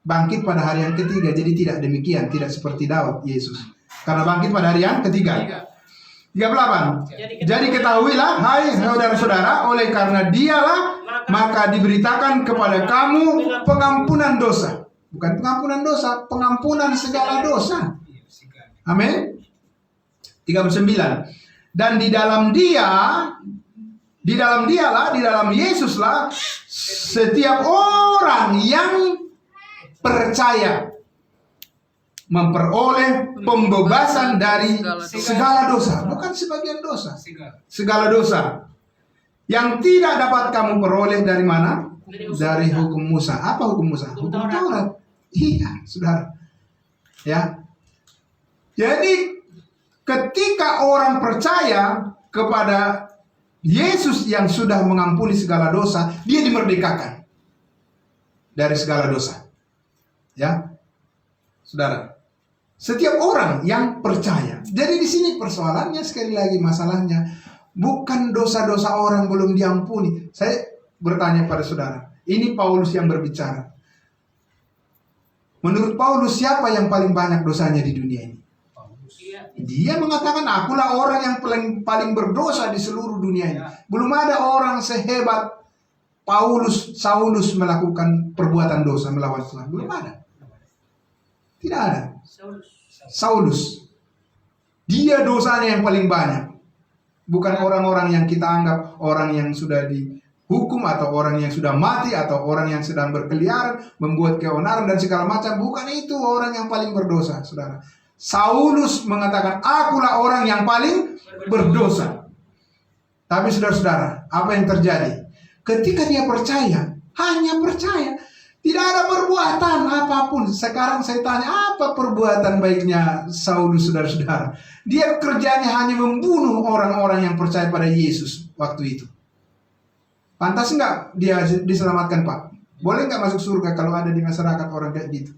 bangkit pada hari yang ketiga. Jadi tidak demikian, tidak seperti Daud Yesus. Karena bangkit pada hari yang ketiga. 38. Jadi ketahuilah, hai saudara-saudara, oleh karena dialah maka diberitakan kepada kamu pengampunan dosa. Bukan pengampunan dosa, pengampunan segala dosa. Amin. 39. Dan di dalam Yesuslah setiap orang yang percaya memperoleh pembebasan dari segala dosa. Bukan sebagian dosa, segala dosa yang tidak dapat kamu peroleh dari mana? Dari hukum Musa. Apa hukum Musa? Hukum Taurat. Iya, saudara. Ya. Jadi ketika orang percaya kepada Yesus yang sudah mengampuni segala dosa, dia dimerdekakan dari segala dosa. Ya. Saudara, setiap orang yang percaya. Jadi di sini persoalannya, sekali lagi masalahnya bukan dosa-dosa orang belum diampuni. Saya bertanya pada saudara, ini Paulus yang berbicara. Menurut Paulus, siapa yang paling banyak dosanya di dunia ini? Dia mengatakan, akulah orang yang paling berdosa di seluruh dunia ini. Belum ada orang sehebat Saulus melakukan perbuatan dosa melawan Tuhan? Belum ada. Tidak ada. Saulus. Dia dosanya yang paling banyak. Bukan orang-orang yang kita anggap orang yang sudah dihukum atau orang yang sudah mati atau orang yang sedang berkeliaran membuat keonaran dan segala macam. Bukan itu orang yang paling berdosa, saudara. Saulus mengatakan, akulah orang yang paling berdosa. Tapi saudara-saudara, apa yang terjadi? Ketika dia percaya, hanya percaya, tidak ada perbuatan apapun. Sekarang saya tanya, apa perbuatan baiknya Saulus, saudara-saudara? Dia kerjanya hanya membunuh orang-orang yang percaya pada Yesus waktu itu. Pantas nggak dia diselamatkan, Pak? Boleh nggak masuk surga kalau ada di masyarakat orang kayak gitu?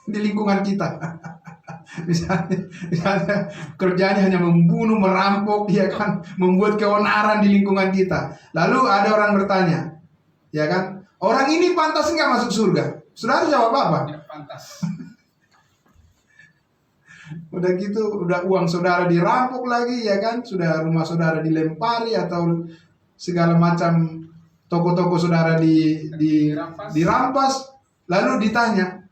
Di lingkungan kita. Misalnya kerjanya hanya membunuh, merampok, ya kan, membuat keonaran di lingkungan kita. Lalu ada orang bertanya, ya kan, orang ini pantas nggak masuk surga? Saudara jawab apa? Tidak pantas. Udah gitu, udah uang saudara dirampok lagi, ya kan, sudah rumah dilempari atau segala macam toko-toko saudara dirampas. Lalu ditanya,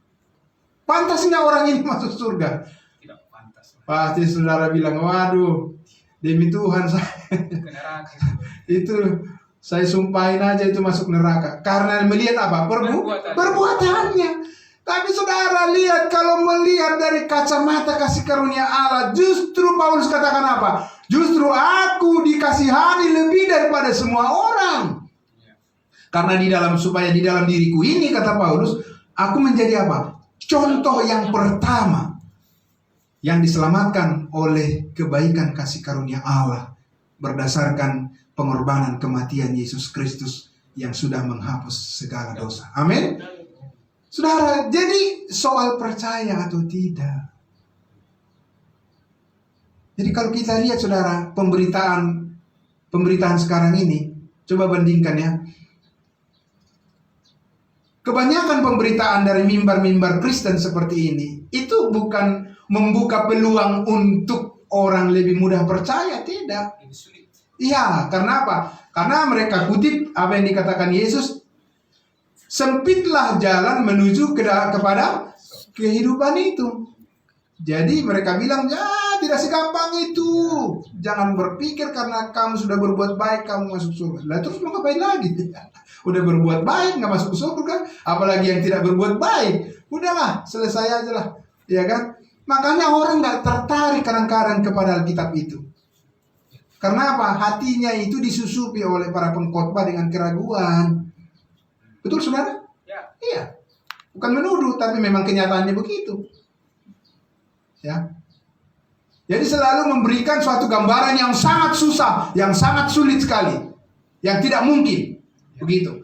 pantas nggak orang ini masuk surga? Tidak pantas. Pasti saudara bilang, waduh, demi Tuhan itu saya sumpahin aja itu masuk neraka. Karena melihat apa? Perbuatannya. Tapi saudara lihat, kalau melihat dari kacamata kasih karunia Allah, justru Paulus katakan apa? Justru aku dikasihani lebih daripada semua orang. Karena supaya di dalam diriku ini, kata Paulus, aku menjadi apa? Contoh yang pertama yang diselamatkan oleh kebaikan kasih karunia Allah berdasarkan pengorbanan kematian Yesus Kristus yang sudah menghapus segala dosa. Amin. Saudara, jadi soal percaya atau tidak. Jadi kalau kita lihat, saudara, pemberitaan sekarang ini, coba bandingkan ya. Kebanyakan pemberitaan dari mimbar-mimbar Kristen seperti ini, itu bukan membuka peluang untuk orang lebih mudah percaya, tidak. Iya, karena apa? Karena mereka kutip apa yang dikatakan Yesus, sempitlah jalan menuju kepada kehidupan itu. Jadi mereka bilang, ya tidak segampang itu. Jangan berpikir karena kamu sudah berbuat baik kamu masuk surga. Lah terus mau ngapain lagi? Udah berbuat baik nggak masuk surga, apalagi yang tidak berbuat baik. Udahlah, selesai aja lah, ya kan? Makanya orang nggak tertarik kadang-kadang kepada Alkitab itu. Karena apa? Hatinya itu disusupi oleh para pengkhotbah dengan keraguan. Betul, saudara? Ya. Iya. Bukan menuduh, tapi memang kenyataannya begitu. Ya. Jadi selalu memberikan suatu gambaran yang sangat susah, yang sangat sulit sekali, yang tidak mungkin. Begitu.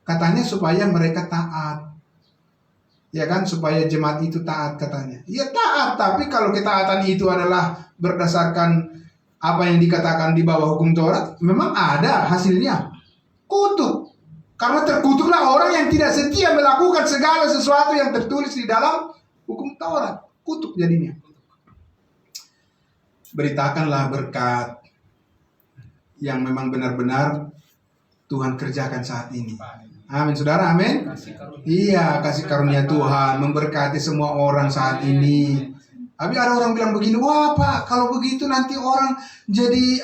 Katanya supaya mereka taat. Ya kan, supaya jemaat itu taat katanya. Ya taat, tapi kalau ketaatan itu adalah berdasarkan apa yang dikatakan di bawah hukum Taurat, memang ada hasilnya. Kutuk. Karena terkutuklah orang yang tidak setia melakukan segala sesuatu yang tertulis di dalam hukum Taurat. Kutuk jadinya. Beritakanlah berkat yang memang benar-benar Tuhan kerjakan saat ini. Amin, saudara, amin. Iya, kasih karunia Tuhan memberkati semua orang saat ini. Tapi ada orang bilang begini, wah Pak, kalau begitu nanti orang jadi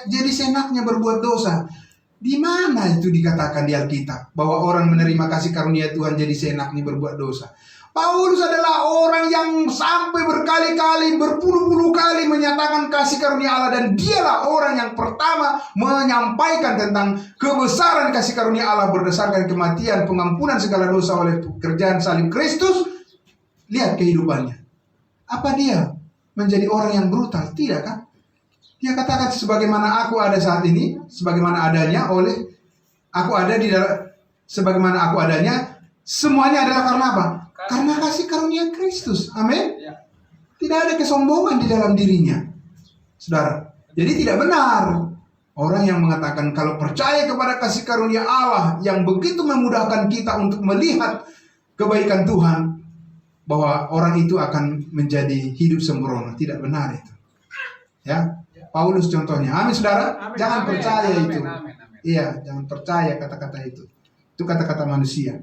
jadi senaknya berbuat dosa. Di mana itu dikatakan di Alkitab bahwa orang menerima kasih karunia Tuhan jadi senaknya berbuat dosa? Paulus adalah orang yang sampai berkali-kali, berpuluh-puluh kali menyatakan kasih karunia Allah, dan dialah orang yang pertama menyampaikan tentang kebesaran kasih karunia Allah berdasarkan kematian, pengampunan segala dosa oleh pekerjaan salib Kristus. Lihat kehidupannya. Apa dia menjadi orang yang brutal? Tidak kan? Dia katakan, sebagaimana aku ada saat ini, sebagaimana adanya aku ada di dalam, sebagaimana aku adanya, semuanya adalah karena apa? Karena kasih karunia Kristus. Amin. Tidak ada kesombongan di dalam dirinya, saudara. Jadi tidak benar orang yang mengatakan kalau percaya kepada kasih karunia Allah yang begitu memudahkan kita untuk melihat kebaikan Tuhan, bahwa orang itu akan menjadi hidup sempurna. Tidak benar itu. Ya. Paulus contohnya. Amin saudara. Amin, Jangan amin, percaya amin, itu. amin, amin. Iya, jangan percaya kata-kata itu. Itu kata-kata manusia.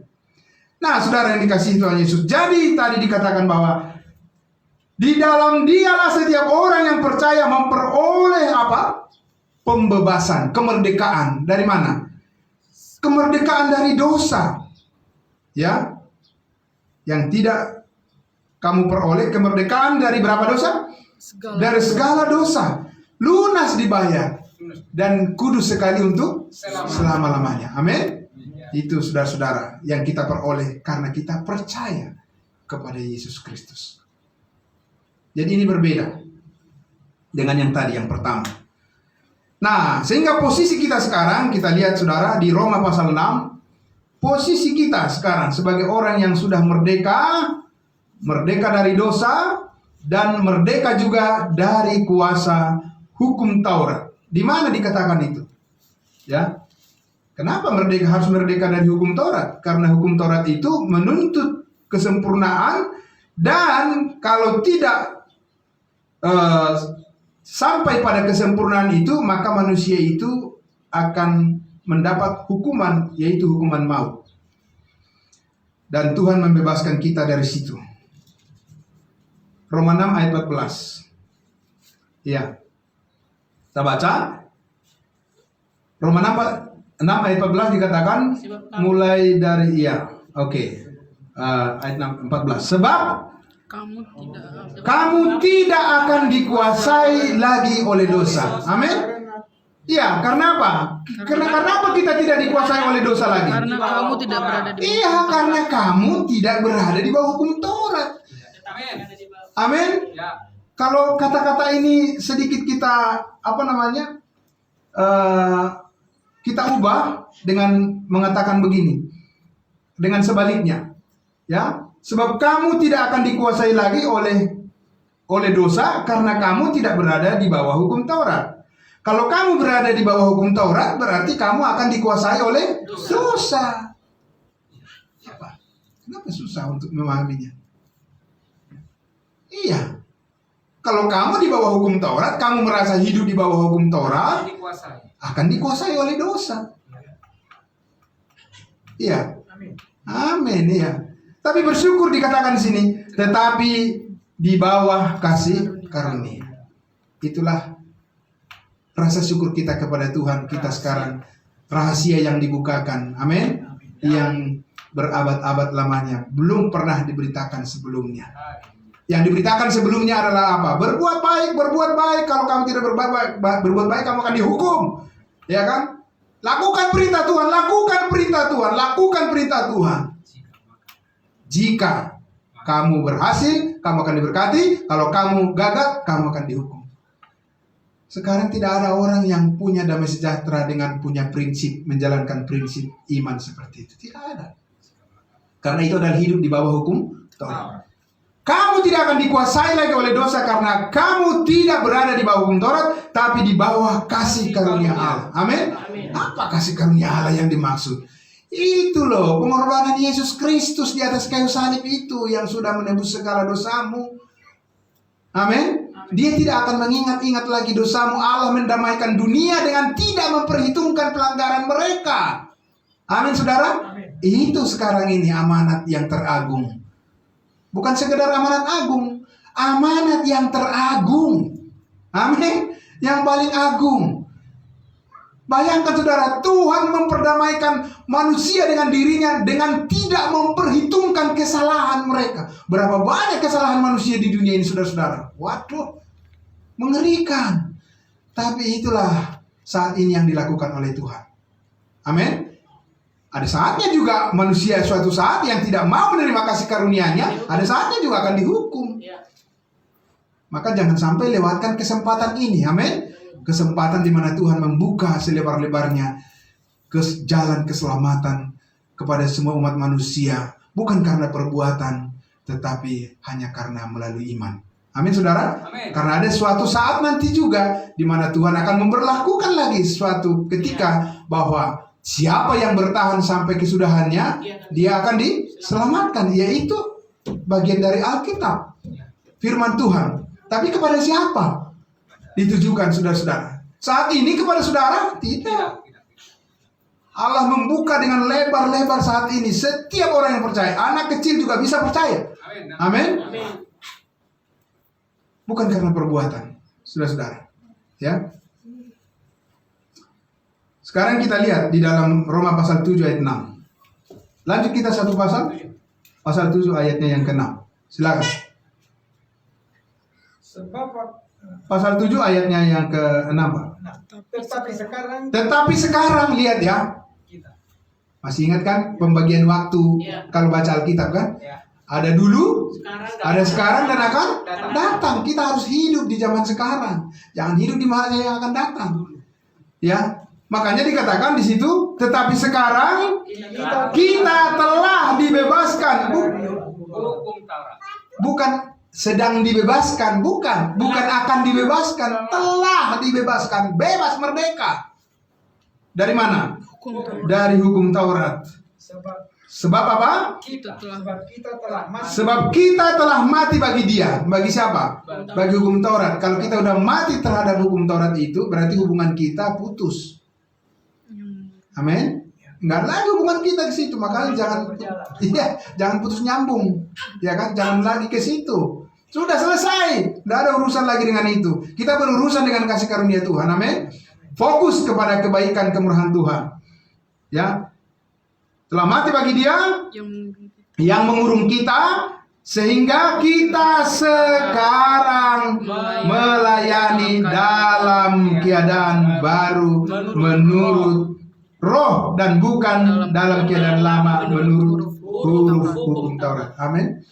Nah, saudara yang dikasihi Tuhan Yesus. Jadi tadi dikatakan bahwa di dalam Dialah setiap orang yang percaya memperoleh apa? Pembebasan, kemerdekaan. Dari mana? Kemerdekaan dari dosa. Ya. Yang tidak kamu peroleh kemerdekaan dari berapa dosa? Dari segala dosa. Lunas dibayar. Dan kudus sekali untuk selama-lamanya. Amin. Itu saudara-saudara yang kita peroleh karena kita percaya kepada Yesus Kristus. Jadi ini berbeda dengan yang tadi, yang pertama. Nah, sehingga posisi kita sekarang, kita lihat saudara di Roma pasal 6. Posisi kita sekarang sebagai orang yang sudah merdeka dari dosa, dan merdeka juga dari kuasa hukum Taurat. Di mana dikatakan itu? Ya. Kenapa harus merdeka dari hukum Taurat? Karena hukum Taurat itu menuntut kesempurnaan, dan kalau tidak sampai pada kesempurnaan itu, maka manusia itu akan mendapat hukuman, yaitu hukuman maut. Dan Tuhan membebaskan kita dari situ. Roma 6 ayat 14. Ya. Kita baca. Roma 6 ayat 14 dikatakan mulai dari ayat 14. Sebab kamu tidak akan dikuasai lagi oleh dosa. Amin. Iya, karena apa? Karena apa kita tidak dikuasai oleh dosa lagi? Karena kamu tidak berada di Iya, karena kamu tidak berada di bawah hukum Taurat. Amin. Kalau kata-kata ini sedikit kita kita ubah dengan mengatakan begini, dengan sebaliknya, ya. Sebab kamu tidak akan dikuasai lagi oleh dosa karena kamu tidak berada di bawah hukum Taurat. Kalau kamu berada di bawah hukum Taurat, berarti kamu akan dikuasai oleh dosa. Apa? Kenapa susah untuk memahaminya? Iya. Kalau kamu di bawah hukum Taurat, kamu merasa hidup di bawah hukum Taurat, akan dikuasai oleh dosa. Iya. Amin, iya. Tapi bersyukur dikatakan di sini, tetapi di bawah kasih karunia. Itulah rasa syukur kita kepada Tuhan kita sekarang. Rahasia yang dibukakan, amin, yang berabad-abad lamanya belum pernah diberitakan sebelumnya. Yang diberitakan sebelumnya adalah apa? Berbuat baik. Kalau kamu tidak berbuat baik, kamu akan dihukum. Ya kan? Lakukan perintah Tuhan, lakukan perintah Tuhan. Jika kamu berhasil, kamu akan diberkati. Kalau kamu gagal, kamu akan dihukum. Sekarang tidak ada orang yang punya damai sejahtera dengan punya prinsip, menjalankan prinsip iman seperti itu. Tidak ada. Karena itu adalah hidup di bawah hukum Taurat. Kamu tidak akan dikuasai lagi oleh dosa karena kamu tidak berada di bawah hukum Taurat, tapi di bawah kasih karunia Allah. Amin. Apa kasih karunia Allah yang dimaksud? Itu loh, pengorbanan Yesus Kristus di atas kayu salib itu yang sudah menebus segala dosamu. Amin. Dia tidak akan mengingat-ingat lagi dosamu. Allah mendamaikan dunia dengan tidak memperhitungkan pelanggaran mereka. Amin, saudara. Itu sekarang ini amanat yang teragung. Bukan sekedar amanat agung, amanat yang teragung. Amin. Yang paling agung. Bayangkan saudara, Tuhan memperdamaikan manusia dengan dirinya dengan tidak memperhitungkan kesalahan mereka. Berapa banyak kesalahan manusia di dunia ini, saudara-saudara. Waduh, mengerikan. Tapi itulah saat ini yang dilakukan oleh Tuhan. Amin. Ada saatnya juga manusia suatu saat yang tidak mau menerima kasih karunia-Nya, ada saatnya juga akan dihukum. Maka jangan sampai lewatkan kesempatan ini. Amin. Kesempatan di mana Tuhan membuka selebar-lebarnya jalan keselamatan kepada semua umat manusia, bukan karena perbuatan, tetapi hanya karena melalui iman. Amin, saudara. Amin. Karena ada suatu saat nanti juga di mana Tuhan akan memberlakukan lagi suatu ketika bahwa siapa yang bertahan sampai kesudahannya, dia akan diselamatkan. Yaitu bagian dari Alkitab, firman Tuhan. Tapi kepada siapa? ditujukan saudara-saudara. Saat ini kepada saudara? Tidak. Allah membuka dengan lebar-lebar saat ini. Setiap orang yang percaya, anak kecil juga bisa percaya. Amin. Bukan karena perbuatan, saudara-saudara. Ya. Sekarang kita lihat di dalam Roma pasal 7 ayat 6. Lanjut kita satu pasal. Pasal 7 ayatnya yang ke-6. Silakan. Pasal 7 ayatnya yang ke-6, Pak. Tetapi sekarang lihat ya. Masih ingat kan pembagian waktu kalau baca Alkitab kan? Ada dulu, ada sekarang dan akan datang. Kita harus hidup di zaman sekarang. Jangan hidup di masa yang akan datang. Ya. Makanya dikatakan di situ, tetapi sekarang kita telah dibebaskan. Bukan sedang dibebaskan, bukan akan dibebaskan, telah dibebaskan, bebas merdeka. Dari mana? Dari hukum Taurat. Sebab apa? Sebab kita telah mati bagi dia. Bagi siapa? Bagi hukum Taurat. Kalau kita udah mati terhadap hukum Taurat itu, berarti hubungan kita putus. Amin. Nggak lagi hubungan kita ke situ, makanya jangan putus nyambung, ya kan? Jangan lagi ke situ. Sudah selesai, tidak ada urusan lagi dengan itu. Kita berurusan dengan kasih karunia Tuhan, amin. Fokus kepada kebaikan kemurahan Tuhan. Ya, telah mati bagi Dia yang mengurung kita, sehingga kita sekarang melayani dalam keadaan baru menurut Roh dan bukan dalam keadaan lama menurut huruf hukum Taurat. Amin.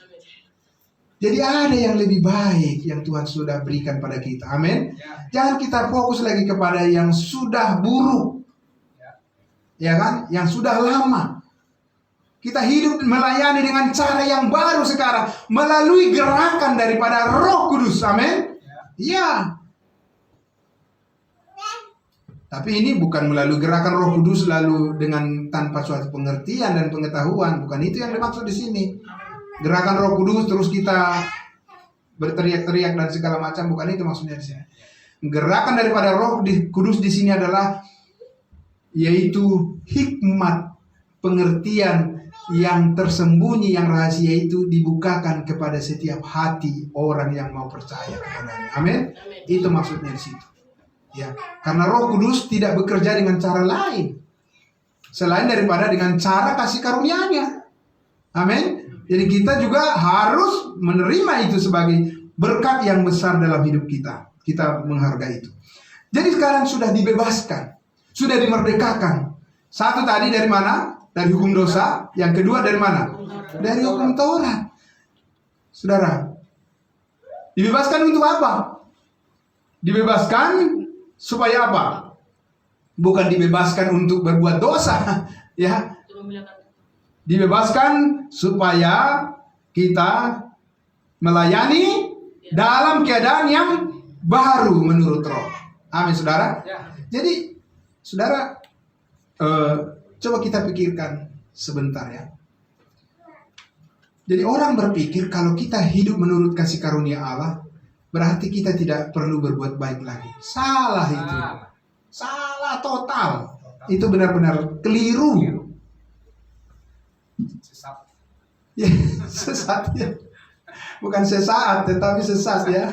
Jadi ada yang lebih baik yang Tuhan sudah berikan pada kita. Amin. Jangan kita fokus lagi kepada yang sudah buruk. Ya kan? Yang sudah lama. Kita hidup melayani dengan cara yang baru sekarang. Melalui gerakan daripada Roh Kudus. Amin. Ya. Tapi ini bukan melalui gerakan Roh Kudus lalu dengan tanpa suatu pengertian dan pengetahuan. Bukan itu yang dimaksud di sini. Gerakan Roh Kudus terus kita berteriak-teriak dan segala macam, bukan itu maksudnya di sini. Gerakan daripada Roh Kudus di sini adalah yaitu hikmat, pengertian yang tersembunyi, yang rahasia itu dibukakan kepada setiap hati orang yang mau percaya kepadanya. Amin. Itu maksudnya di situ. Ya, karena Roh Kudus tidak bekerja dengan cara lain selain daripada dengan cara kasih karunia-Nya. Amin. Jadi kita juga harus menerima itu sebagai berkat yang besar dalam hidup kita. Kita menghargai itu. Jadi sekarang sudah dibebaskan, sudah dimerdekakan. Satu tadi dari mana? Dari hukum dosa. Yang kedua dari mana? Dari hukum Taurat. Saudara, dibebaskan untuk apa? Dibebaskan supaya apa? Bukan dibebaskan untuk berbuat dosa, ya. Dibebaskan supaya kita melayani dalam keadaan yang baru menurut Roh. Amin, saudara. Jadi, saudara, coba kita pikirkan sebentar ya. Jadi orang berpikir kalau kita hidup menurut kasih karunia Allah, berarti kita tidak perlu berbuat baik lagi. Salah itu. Salah total. Itu benar-benar keliru. Sesat. Ya, sesat ya. Bukan sesaat, tetapi sesat ya.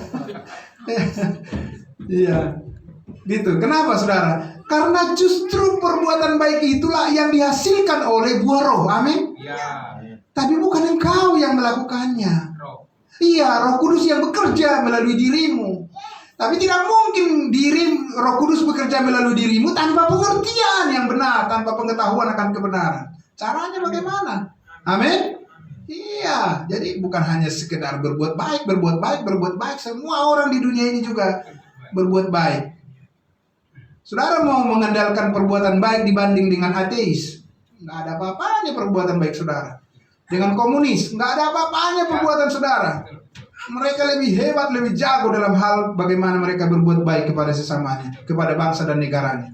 Iya. Gitu. Kenapa saudara? Karena justru perbuatan baik itulah yang dihasilkan oleh buah Roh. Amin. Ya. Tapi bukan engkau yang melakukannya. Iya, Roh Kudus yang bekerja melalui dirimu. Tapi tidak mungkin Roh Kudus bekerja melalui dirimu tanpa pengertian yang benar, tanpa pengetahuan akan kebenaran. Caranya bagaimana? Amin. Iya, jadi bukan hanya sekedar berbuat baik. Semua orang di dunia ini juga berbuat baik. Saudara mau mengandalkan perbuatan baik dibanding dengan ateis? Nggak ada apa-apanya perbuatan baik saudara. Dengan komunis, nggak ada apa-apanya perbuatan saudara. Mereka lebih hebat, lebih jago dalam hal bagaimana mereka berbuat baik kepada sesamanya, kepada bangsa dan negaranya.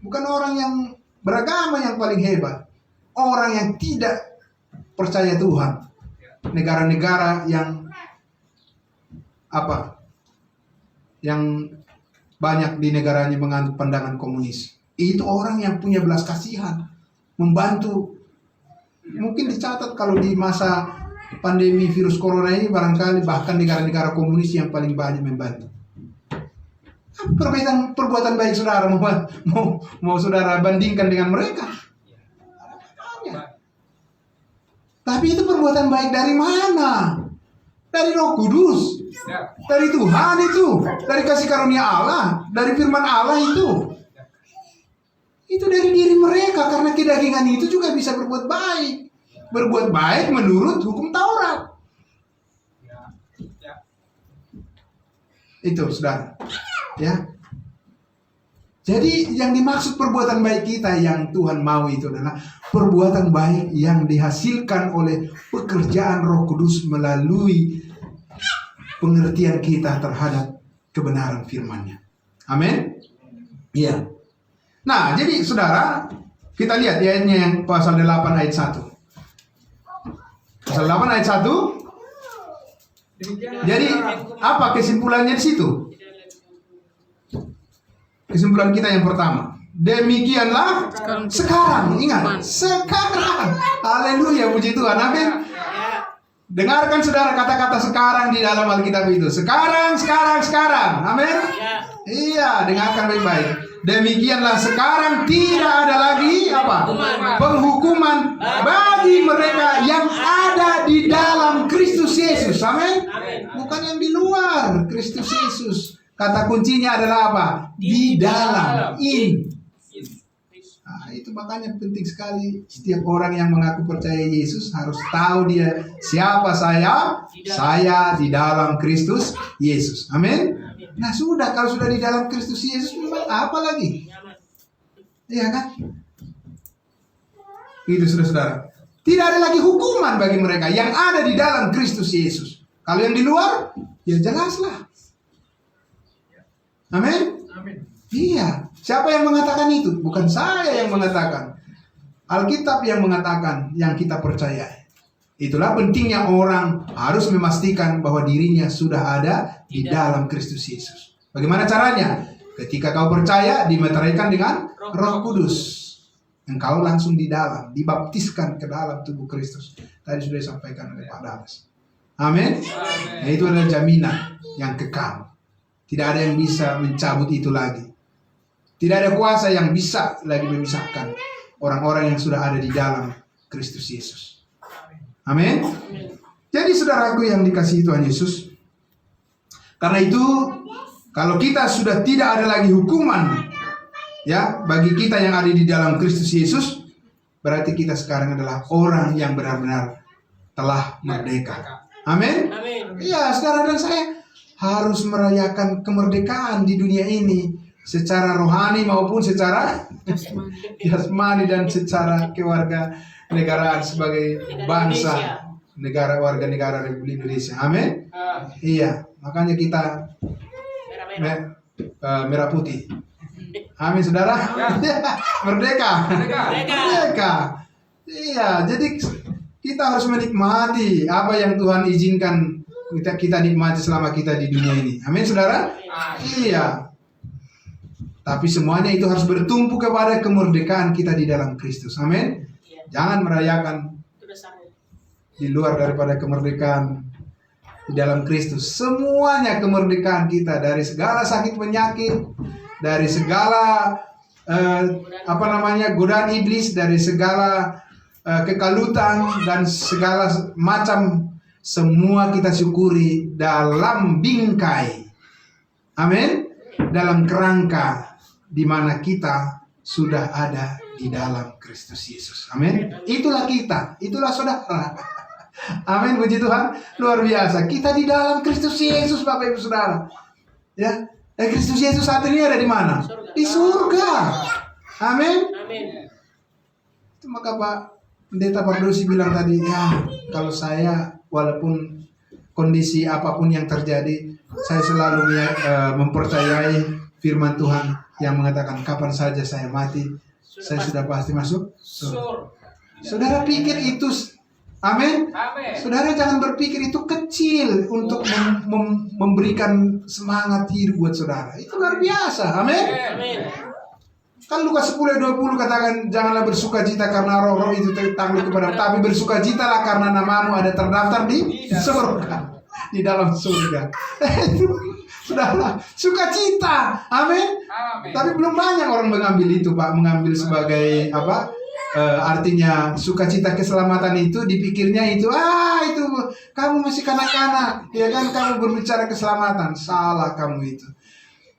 Bukan orang yang beragama yang paling hebat, orang yang tidak percaya Tuhan. Negara-negara yang yang banyak di negaranya menganut pandangan komunis. Itu orang yang punya belas kasihan, membantu. Mungkin dicatat kalau di masa pandemi virus corona ini barangkali bahkan negara-negara komunis yang paling banyak membantu. Perbuatan baik saudara mau saudara bandingkan dengan mereka. Tapi itu perbuatan baik dari mana? Dari Roh Kudus, dari Tuhan itu, dari kasih karunia Allah, dari firman Allah itu. Itu dari diri mereka, karena kedagingan itu juga bisa berbuat baik. Berbuat baik menurut hukum Taurat. Itu saudara. Ya. Jadi yang dimaksud perbuatan baik kita yang Tuhan mau itu adalah perbuatan baik yang dihasilkan oleh pekerjaan Roh Kudus melalui pengertian kita terhadap kebenaran firman-Nya. Amin. Iya. Nah, jadi saudara, kita lihat di ayatnya yang pasal 8 ayat 1. Pasal 8 ayat 1. Jadi apa kesimpulannya di situ? Kesimpulan kita yang pertama, demikianlah sekarang. Ingat, sekarang. Haleluya, puji Tuhan. Amin. Dengarkan saudara kata-kata sekarang di dalam Alkitab itu. Sekarang. Amin. Iya, dengarkan baik-baik. Demikianlah sekarang tidak ada lagi apa? Penghukuman bagi mereka yang ada di dalam Kristus Yesus. Amin. Bukan yang di luar Kristus Yesus. Kata kuncinya adalah apa? Di dalam. Nah, itu makanya penting sekali setiap orang yang mengaku percaya Yesus harus tahu dia siapa saya. Saya di dalam Kristus Yesus. Amin. Nah sudah, kalau sudah di dalam Kristus Yesus memang apa lagi? Iya kan? Itu saudara. Tidak ada lagi hukuman bagi mereka yang ada di dalam Kristus Yesus. Kalau yang di luar, ya jelaslah. Amin. Iya. Siapa yang mengatakan itu? Bukan saya yang mengatakan. Alkitab yang mengatakan, yang kita percaya. Itulah pentingnya orang harus memastikan bahwa dirinya sudah ada di dalam Kristus Yesus. Bagaimana caranya? Ketika kau percaya, dimeteraikan dengan Roh Kudus. Engkau langsung di dalam, dibaptiskan ke dalam tubuh Kristus. Tadi sudah disampaikan oleh Pak Dalas. Amin. Nah, itu adalah jaminan yang kekal. Tidak ada yang bisa mencabut itu lagi. Tidak ada kuasa yang bisa lagi memisahkan orang-orang yang sudah ada di dalam Kristus Yesus. Amin. Jadi saudaraku yang dikasihi Tuhan Yesus, karena itu kalau kita sudah tidak ada lagi hukuman ya bagi kita yang ada di dalam Kristus Yesus, berarti kita sekarang adalah orang yang benar-benar telah merdeka. Amin. Iya, saudara dan saya harus merayakan kemerdekaan di dunia ini secara rohani maupun secara jasmani dan secara kewarganegaraan sebagai bangsa warga negara Republik Indonesia. Amin. Iya, makanya kita merah putih. Amin, saudara. Merdeka. Iya, jadi kita harus menikmati apa yang Tuhan izinkan kita nikmati selama kita di dunia ini. Amin, saudara. Iya. Tapi semuanya itu harus bertumpu kepada kemerdekaan kita di dalam Kristus. Amin. Jangan merayakan di luar daripada kemerdekaan di dalam Kristus. Semuanya kemerdekaan kita dari segala sakit penyakit, dari segala godaan iblis, dari segala kekalutan dan segala macam, semua kita syukuri dalam bingkai. Amin. Dalam kerangka di mana kita sudah ada di dalam Kristus Yesus. Amin. Itulah kita, itulah saudara. Amin, puji Tuhan. Luar biasa. Kita di dalam Kristus Yesus, Bapak Ibu Saudara. Ya, Kristus Yesus saat ini ada di mana? Di surga. Amin. Itu maka Pak Pendeta Pardosi bilang tadi, ya kalau saya walaupun kondisi apapun yang terjadi, saya selalu mempercayai firman Tuhan yang mengatakan kapan saja saya mati, saya sudah pasti masuk surga. Saudara pikir itu Amin. Amin. Saudara jangan berpikir itu kecil untuk memberikan semangat hidup buat saudara. Itu luar biasa. Amin. Amin. Kan Lukas 10:20 katakan, janganlah bersukacita karena roh-roh itu takluk kepada, tapi bersukacitalah karena namamu ada terdaftar di surga, di dalam surga. Saudara, sukacita. Amin. Amin. Tapi belum banyak orang mengambil itu, Pak, mengambil sebagai apa? Artinya sukacita keselamatan itu dipikirnya itu kamu masih kanak-kanak, ya kan, kamu berbicara keselamatan. Salah kamu itu.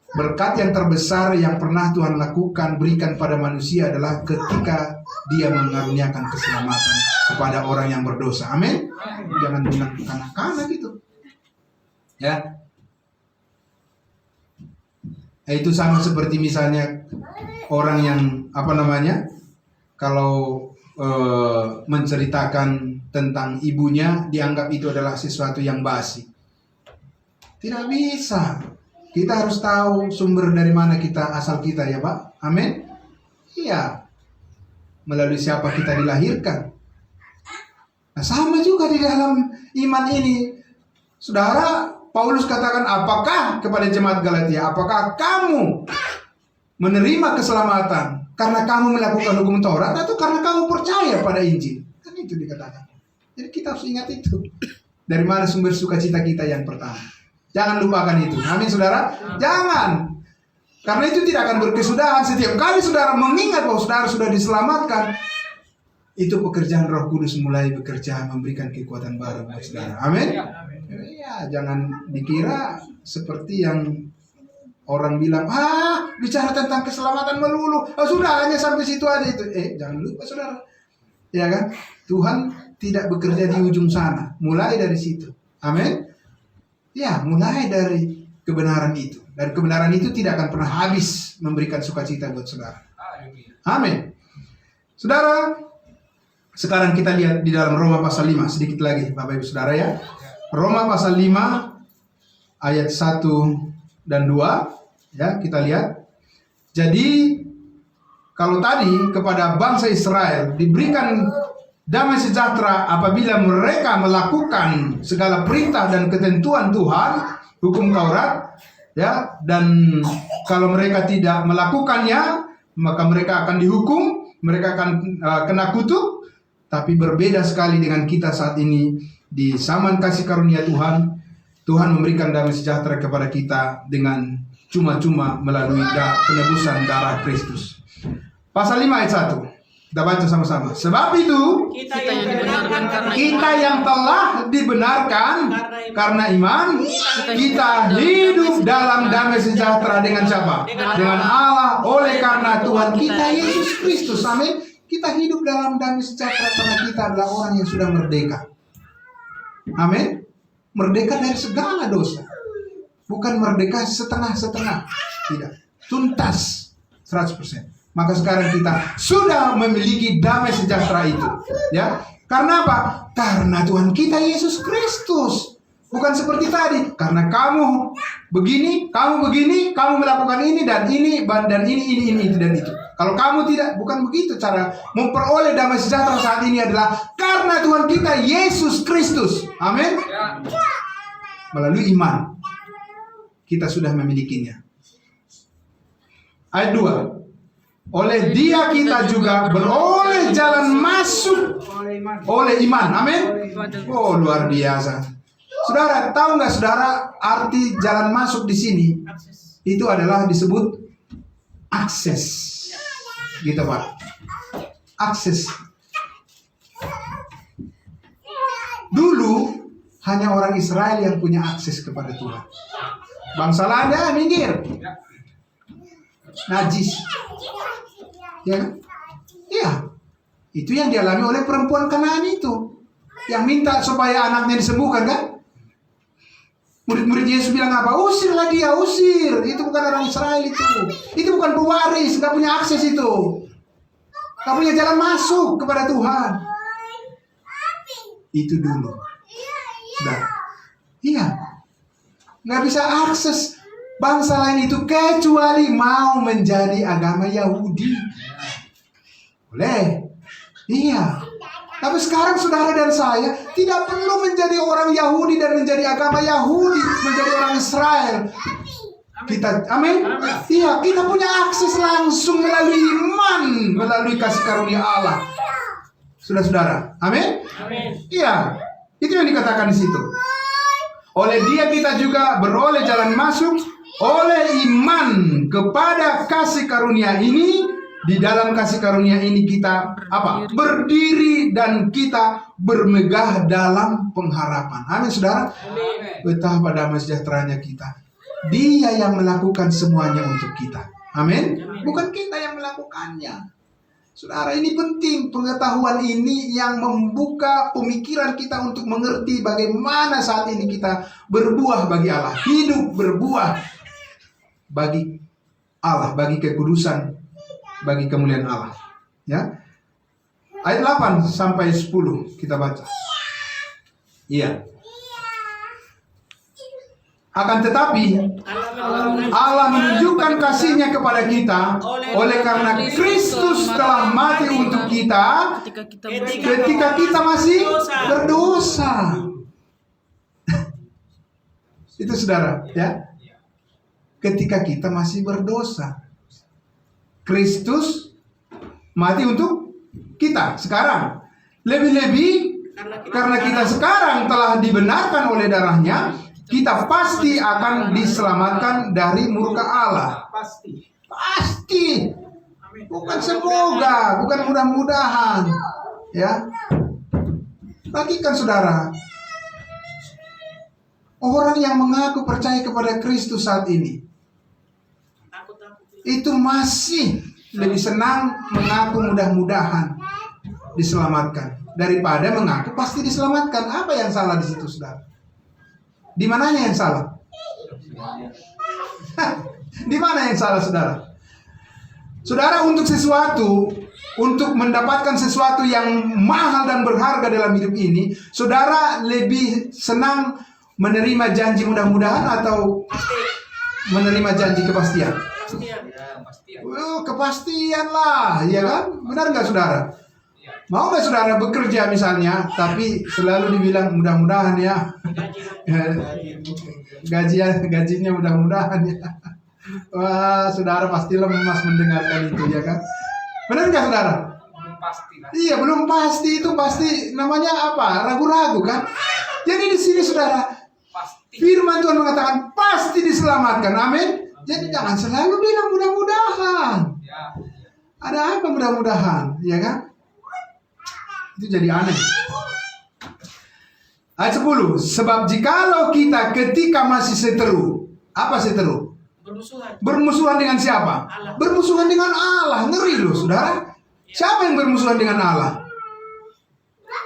Berkat yang terbesar yang pernah Tuhan lakukan berikan pada manusia adalah ketika Dia mengaruniakan keselamatan kepada orang yang berdosa. Amin. Jangan bilang kanak-kanak gitu. Ya. Itu sama seperti misalnya orang yang kalau menceritakan tentang ibunya dianggap itu adalah sesuatu yang basi. Tidak bisa. Kita harus tahu sumber dari mana asal kita, ya Pak. Amin. Iya. Melalui siapa kita dilahirkan. Nah, sama juga di dalam iman ini. Saudara, Paulus katakan, apakah kepada jemaat Galatia, apakah kamu menerima keselamatan karena kamu melakukan hukum Taurat atau karena kamu percaya pada Injil? Kan itu dikatakan. Jadi kita harus ingat itu. Dari mana sumber sukacita kita yang pertama. Jangan lupakan itu. Amin, saudara. Jangan. Karena itu tidak akan berkesudahan. Setiap kali saudara mengingat bahwa saudara sudah diselamatkan, itu pekerjaan Roh Kudus mulai bekerja, memberikan kekuatan baru buat saudara. Amin. Ya, jangan dikira seperti yang orang bilang, bicara tentang keselamatan melulu. Sudah hanya sampai situ aja itu. Jangan lupa saudara. Ya kan? Tuhan tidak bekerja di ujung sana. Mulai dari situ. Amin. Ya, mulai dari kebenaran itu. Dan kebenaran itu tidak akan pernah habis memberikan sukacita buat saudara. Amin. Saudara, sekarang kita lihat di dalam Roma pasal 5. Sedikit lagi Bapak Ibu Saudara ya. Roma pasal 5 ayat 1 dan 2. Ya, kita lihat. Jadi, kalau tadi kepada bangsa Israel diberikan damai sejahtera apabila mereka melakukan segala perintah dan ketentuan Tuhan, hukum Taurat, ya, dan kalau mereka tidak melakukannya, maka mereka akan dihukum, mereka akan kena kutuk. Tapi berbeda sekali dengan kita saat ini di zaman kasih karunia Tuhan. Tuhan memberikan damai sejahtera kepada kita dengan cuma-cuma melalui penebusan darah Kristus. Pasal 5 ayat 1. Kita baca sama-sama. Sebab itu kita yang telah dibenarkan karena iman, kita hidup dalam damai sejahtera dengan siapa? Dengan Allah oleh karena Tuhan kita Yesus Kristus. Amin. Kita hidup dalam damai sejahtera karena kita adalah orang yang sudah merdeka. Amin. Merdeka dari segala dosa. Bukan merdeka setengah-setengah. Tidak. Tuntas 100%. Maka sekarang kita sudah memiliki damai sejahtera itu, ya. Karena apa? Karena Tuhan kita Yesus Kristus. Bukan seperti tadi, karena kamu begini, kamu melakukan ini dan ini itu dan itu. Kalau kamu tidak, bukan begitu cara memperoleh damai sejahtera saat ini adalah karena Tuhan kita Yesus Kristus. Amin. Melalui iman kita sudah memilikinya. Ayat 2. Oleh Dia kita juga beroleh jalan masuk oleh iman. Amin. Oh, luar biasa. Saudara, tahu nggak saudara arti jalan masuk di sini? Itu adalah disebut akses. Gitu Pak. Akses. Dulu hanya orang Israel yang punya akses kepada Tuhan. Bangsa lain minggir. Najis. Ya, itu yang dialami oleh perempuan Kanaan itu, yang minta supaya anaknya disembuhkan kan? Murid-murid Yesus bilang apa? Usirlah dia, usir. Itu bukan orang Israel itu. Itu bukan pewaris, nggak punya akses itu. Nggak punya jalan masuk kepada Tuhan. Itu dulu. Sudah. Iya. Nggak bisa akses bangsa lain itu kecuali mau menjadi agama Yahudi. Boleh. Iya. Tapi sekarang saudara dan saya tidak perlu menjadi orang Yahudi dan menjadi agama Yahudi, menjadi orang Israel. Kita, amin. Iya, kita punya akses langsung melalui iman, melalui kasih karunia Allah. Saudara-saudara, amin. Iya, itu yang dikatakan di situ. Oleh Dia kita juga beroleh jalan masuk oleh iman kepada kasih karunia ini. Di dalam kasih karunia ini kita berdiri dan kita bermegah dalam pengharapan. Amin, saudara. Betapa damai sejahteranya kita. Dia yang melakukan semuanya untuk kita. Amin. Bukan kita yang melakukannya. Saudara, ini penting. Pengetahuan ini yang membuka pemikiran kita untuk mengerti bagaimana saat ini kita berbuah bagi Allah. Hidup berbuah bagi Allah, bagi kekudusan, bagi kemuliaan Allah. Ya. Ayat 8 sampai 10 kita baca. Iya. Akan tetapi Allah menunjukkan kasih-Nya kepada kita oleh karena Kristus telah mati untuk kita ketika kita masih berdosa. Itu saudara, ya. Ketika kita masih berdosa, Kristus mati untuk kita sekarang. Lebih-lebih karena kita sekarang telah dibenarkan oleh darah-Nya, kita pasti akan diselamatkan dari murka Allah. Pasti. Bukan semoga, bukan mudah-mudahan. Ya. Perhatikan saudara. Orang yang mengaku percaya kepada Kristus saat ini, itu masih lebih senang mengaku mudah-mudahan diselamatkan daripada mengaku pasti diselamatkan. Apa yang salah di situ, saudara? Di mananya yang salah? Di mana yang salah, saudara? Saudara, untuk mendapatkan sesuatu yang mahal dan berharga dalam hidup ini, saudara lebih senang menerima janji mudah-mudahan atau menerima janji kepastian? Kepastian lah, ya kan? Benar nggak, saudara? Mau nggak saudara bekerja misalnya, tapi selalu dibilang mudah-mudahan ya, gajinya mudah-mudahan ya. Wah, saudara pasti lemas mendengarkan itu, ya kan? Benar nggak, saudara? Belum pasti lah. Iya, belum pasti. Itu pasti namanya apa? Ragu-ragu kan? Jadi di sini saudara, firman Tuhan mengatakan pasti diselamatkan. Amin. Jadi jangan selalu bilang mudah-mudahan. Ada apa mudah-mudahan, ya kan? Itu jadi aneh. Ayat 10. Sebab jikalau kita ketika masih seteru. Apa seteru? Bermusuhan dengan siapa? Allah. Bermusuhan dengan Allah. Ngeri loh, saudara. Siapa yang bermusuhan dengan Allah?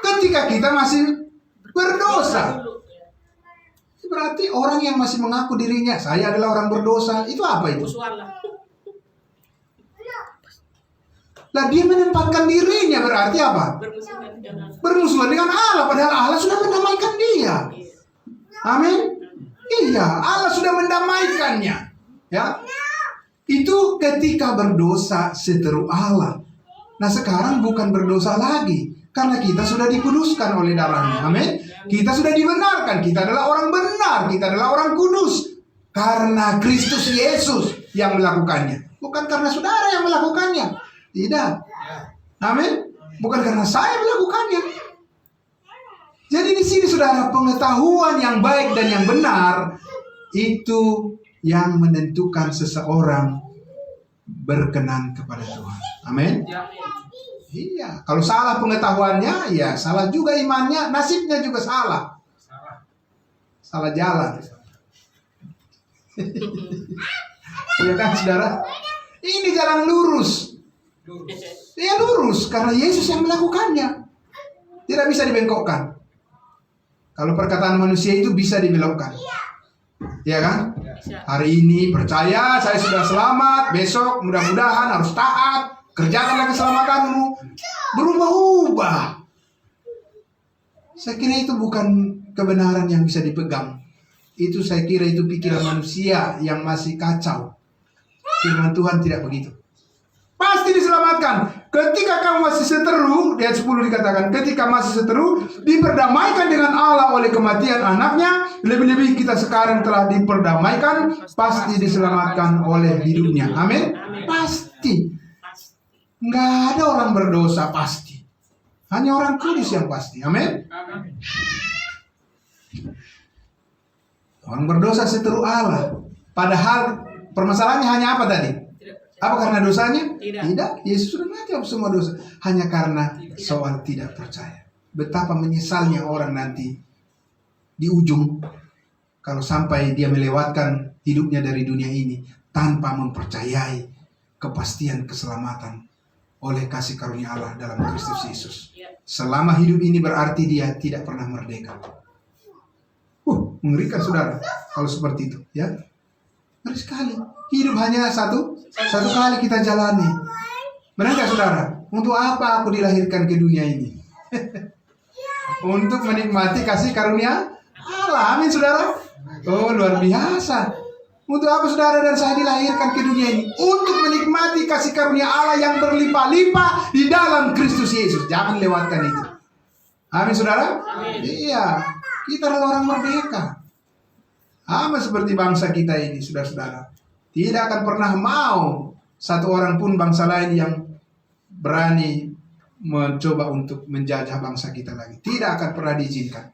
Ketika kita masih berdosa. Berarti orang yang masih mengaku dirinya, saya adalah orang berdosa. Itu apa itu? Lah dia menempatkan dirinya berarti apa? Bermusuhan dengan Allah. Padahal Allah sudah mendamaikan dia. Amin. Iya, Allah sudah mendamaikannya. Ya. Itu ketika berdosa seteru Allah. Nah sekarang bukan berdosa lagi, karena kita sudah dikuduskan oleh darah-Nya. Amin. Kita sudah dibenarkan. Kita adalah orang benar. Kita adalah orang kudus. Karena Kristus Yesus yang melakukannya. Bukan karena saudara yang melakukannya. Tidak. Amin. Bukan karena saya melakukannya. Jadi di sini saudara, pengetahuan yang baik dan yang benar itu yang menentukan seseorang berkenan kepada Tuhan. Amin. Iya. Kalau salah pengetahuannya, ya salah juga imannya, nasibnya juga salah. Salah jalan. Iya kan saudara? Ini jalan lurus. Dia lurus karena Yesus yang melakukannya. Tidak bisa dibengkokkan. Kalau perkataan manusia itu bisa dibelokkan. Ya kan? Hari ini percaya saya sudah selamat, besok mudah-mudahan harus taat, kerjakanlah keselamatanmu. Berubah-ubah. Saya kira itu bukan kebenaran yang bisa dipegang. Itu saya kira itu pikiran manusia yang masih kacau. Firman Tuhan tidak begitu. Pasti diselamatkan. Ketika kamu masih seteru, di ayat 10 dikatakan, ketika masih seteru, diperdamaikan dengan Allah oleh kematian anaknya, lebih-lebih kita sekarang telah diperdamaikan, pasti diselamatkan oleh hidupnya. Amin. Pasti. Nggak ada orang berdosa pasti. Hanya orang kudus yang pasti. Amin. Orang berdosa seteru Allah. Padahal permasalahannya hanya apa tadi? Apa karena dosanya? Tidak. Yesus sudah mati semua dosa. Hanya karena soal tidak percaya. Betapa menyesalnya orang nanti di ujung kalau sampai dia melewatkan hidupnya dari dunia ini tanpa mempercayai kepastian keselamatan oleh kasih karunia Allah dalam Kristus Yesus. Selama hidup ini berarti dia tidak pernah merdeka. Mengerikan saudara kalau seperti itu, ya. Ngeri sekali. Hidup hanya satu kali kita jalani. Benar nggak saudara? Untuk apa aku dilahirkan ke dunia ini? Untuk menikmati kasih karunia Allah. Amin saudara. Oh luar biasa. Untuk apa saudara dan saya dilahirkan ke dunia ini? Untuk menikmati kasih karunia Allah yang berlimpah-limpah di dalam Kristus Yesus. Jangan lewatkan itu. Amin saudara. Amin. Iya. Kita adalah orang merdeka. Sama seperti bangsa kita ini, saudara-saudara. Tidak akan pernah mau satu orang pun bangsa lain yang berani mencoba untuk menjajah bangsa kita lagi. Tidak akan pernah diizinkan.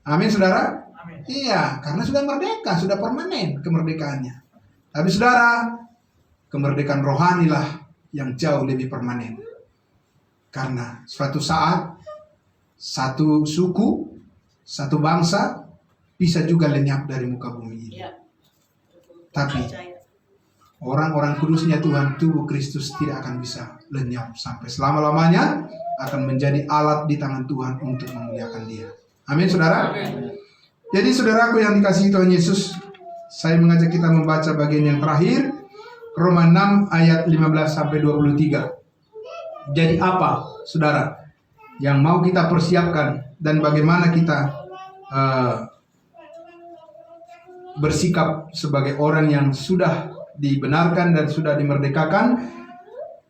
Amin, saudara? Amin. Iya, karena sudah merdeka, sudah permanen kemerdekaannya. Tapi saudara, kemerdekaan rohanilah yang jauh lebih permanen. Karena suatu saat, satu suku, satu bangsa bisa juga lenyap dari muka bumi ini. Ya. Tapi orang-orang kudusnya Tuhan, tubuh Kristus tidak akan bisa lenyap sampai selama-lamanya, akan menjadi alat di tangan Tuhan untuk memuliakan Dia. Amin, saudara. Amin. Jadi saudaraku yang dikasihi Tuhan Yesus, saya mengajak kita membaca bagian yang terakhir, Roma 6 ayat 15 sampai 23. Jadi apa, saudara, yang mau kita persiapkan dan bagaimana kita bersikap sebagai orang yang sudah dibenarkan dan sudah dimerdekakan.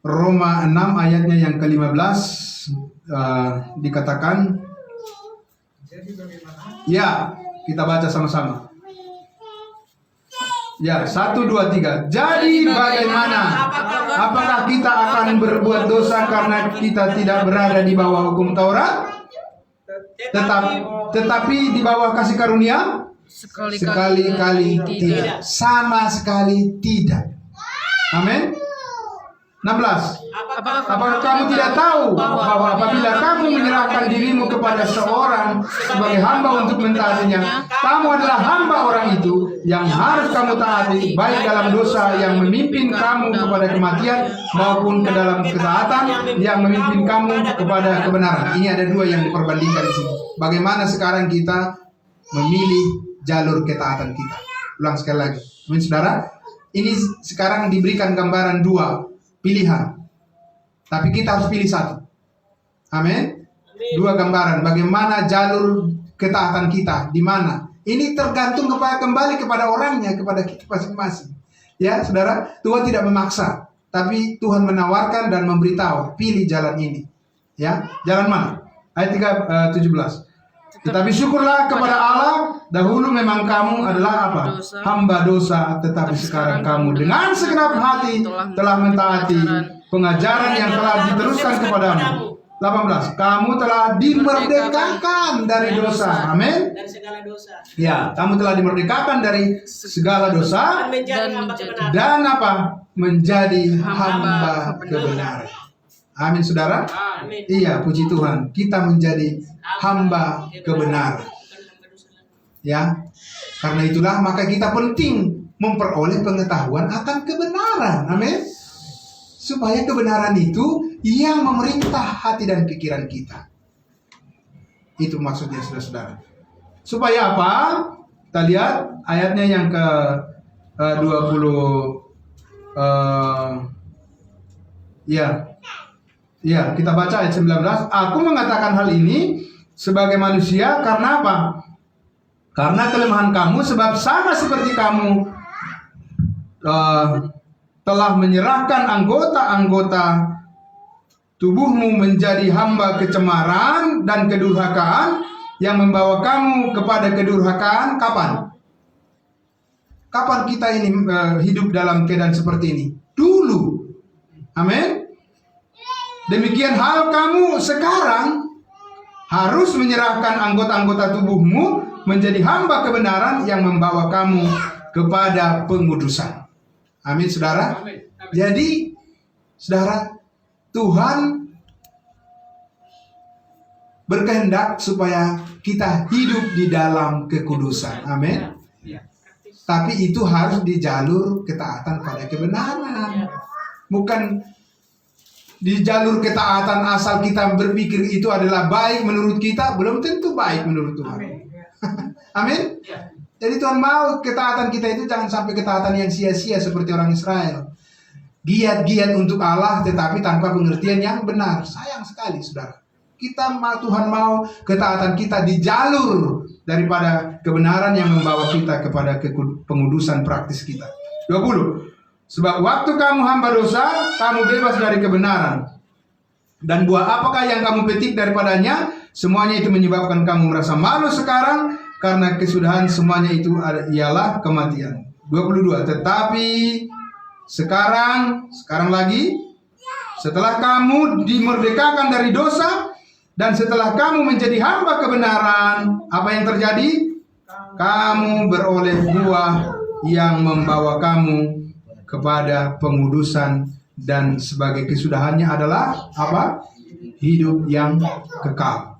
Roma 6 ayatnya yang ke-15 dikatakan, ya, kita baca sama-sama. Ya, 1, 2, 3. Jadi bagaimana? Apakah kita akan berbuat dosa karena kita tidak berada di bawah hukum Taurat? Tetapi di bawah kasih karunia? Sekali-kali tidak. Sama sekali tidak. Amin. 16. Apakah kamu tidak tahu bahwa apabila kamu menyerahkan dirimu kepada seorang sebagai hamba untuk mentaatinya, kamu adalah hamba orang itu yang harus kamu taati, baik dalam dosa yang memimpin kamu kepada kematian maupun ke dalam ketaatan yang memimpin kamu kepada kebenaran. Ini ada dua yang diperbandingkan di sini. Bagaimana sekarang kita memilih jalur ketaatan kita? Ulang sekali lagi. Amin, saudara. Ini sekarang diberikan gambaran dua pilihan, tapi kita harus pilih satu. Amin. Dua gambaran bagaimana jalur ketaatan kita di mana. Ini tergantung kembali kepada orangnya, kepada kita masing-masing. Ya, saudara, Tuhan tidak memaksa, tapi Tuhan menawarkan dan memberitahu, pilih jalan ini. Ya, jalan mana? Ayat 17. Tetapi syukurlah kepada Allah, dahulu memang kamu adalah apa? Hamba dosa, tetapi sekarang kamu dengan segenap hati telah mentaati pengajaran yang telah diteruskan kepadamu. 18. Kamu telah dimerdekakan dari dosa. Amin. Dari segala dosa. Ya, kamu telah dimerdekakan dari segala dosa dan apa? Menjadi hamba kebenaran. Amin, saudara. Amin. Iya, puji Tuhan, kita menjadi hamba kebenaran. Ya, karena itulah maka kita penting memperoleh pengetahuan akan kebenaran. Amin. Supaya kebenaran itu yang memerintah hati dan pikiran kita. Itu maksudnya, saudara-saudara. Supaya apa? Kita lihat ayatnya yang ke 20. Ya, kita baca ayat 19. Aku mengatakan hal ini sebagai manusia karena apa? Karena kelemahan kamu, sebab sama seperti kamu telah menyerahkan anggota-anggota tubuhmu menjadi hamba kecemaran dan kedurhakaan yang membawa kamu kepada kedurhakaan. Kapan? Kapan kita ini hidup dalam keadaan seperti ini? Dulu. Amin. Demikian hal kamu sekarang harus menyerahkan anggota-anggota tubuhmu menjadi hamba kebenaran yang membawa kamu kepada pengudusan. Amin, saudara. Amin. Amin. Jadi, saudara, Tuhan berkehendak supaya kita hidup di dalam kekudusan. Amin. Ya. Tapi itu harus di jalur ketaatan pada kebenaran. Bukan di jalur ketaatan asal kita berpikir itu adalah baik menurut kita, belum tentu baik menurut Tuhan. Amin. Amin. Ya. Jadi Tuhan mau ketaatan kita itu jangan sampai ketaatan yang sia-sia seperti orang Israel. Giat-giat untuk Allah tetapi tanpa pengertian yang benar. Sayang sekali, saudara. Tuhan mau ketaatan kita di jalur daripada kebenaran yang membawa kita kepada pengudusan praktis kita. 20. Sebab waktu kamu hamba dosa, kamu bebas dari kebenaran. Dan buah apakah yang kamu petik daripadanya? Semuanya itu menyebabkan kamu merasa malu sekarang, karena kesudahan semuanya itu ialah kematian. 22. Tetapi sekarang lagi, setelah kamu dimerdekakan dari dosa, dan setelah kamu menjadi hamba kebenaran, apa yang terjadi? Kamu beroleh buah yang membawa kamu kepada pengudusan, dan sebagai kesudahannya adalah apa? Hidup yang kekal.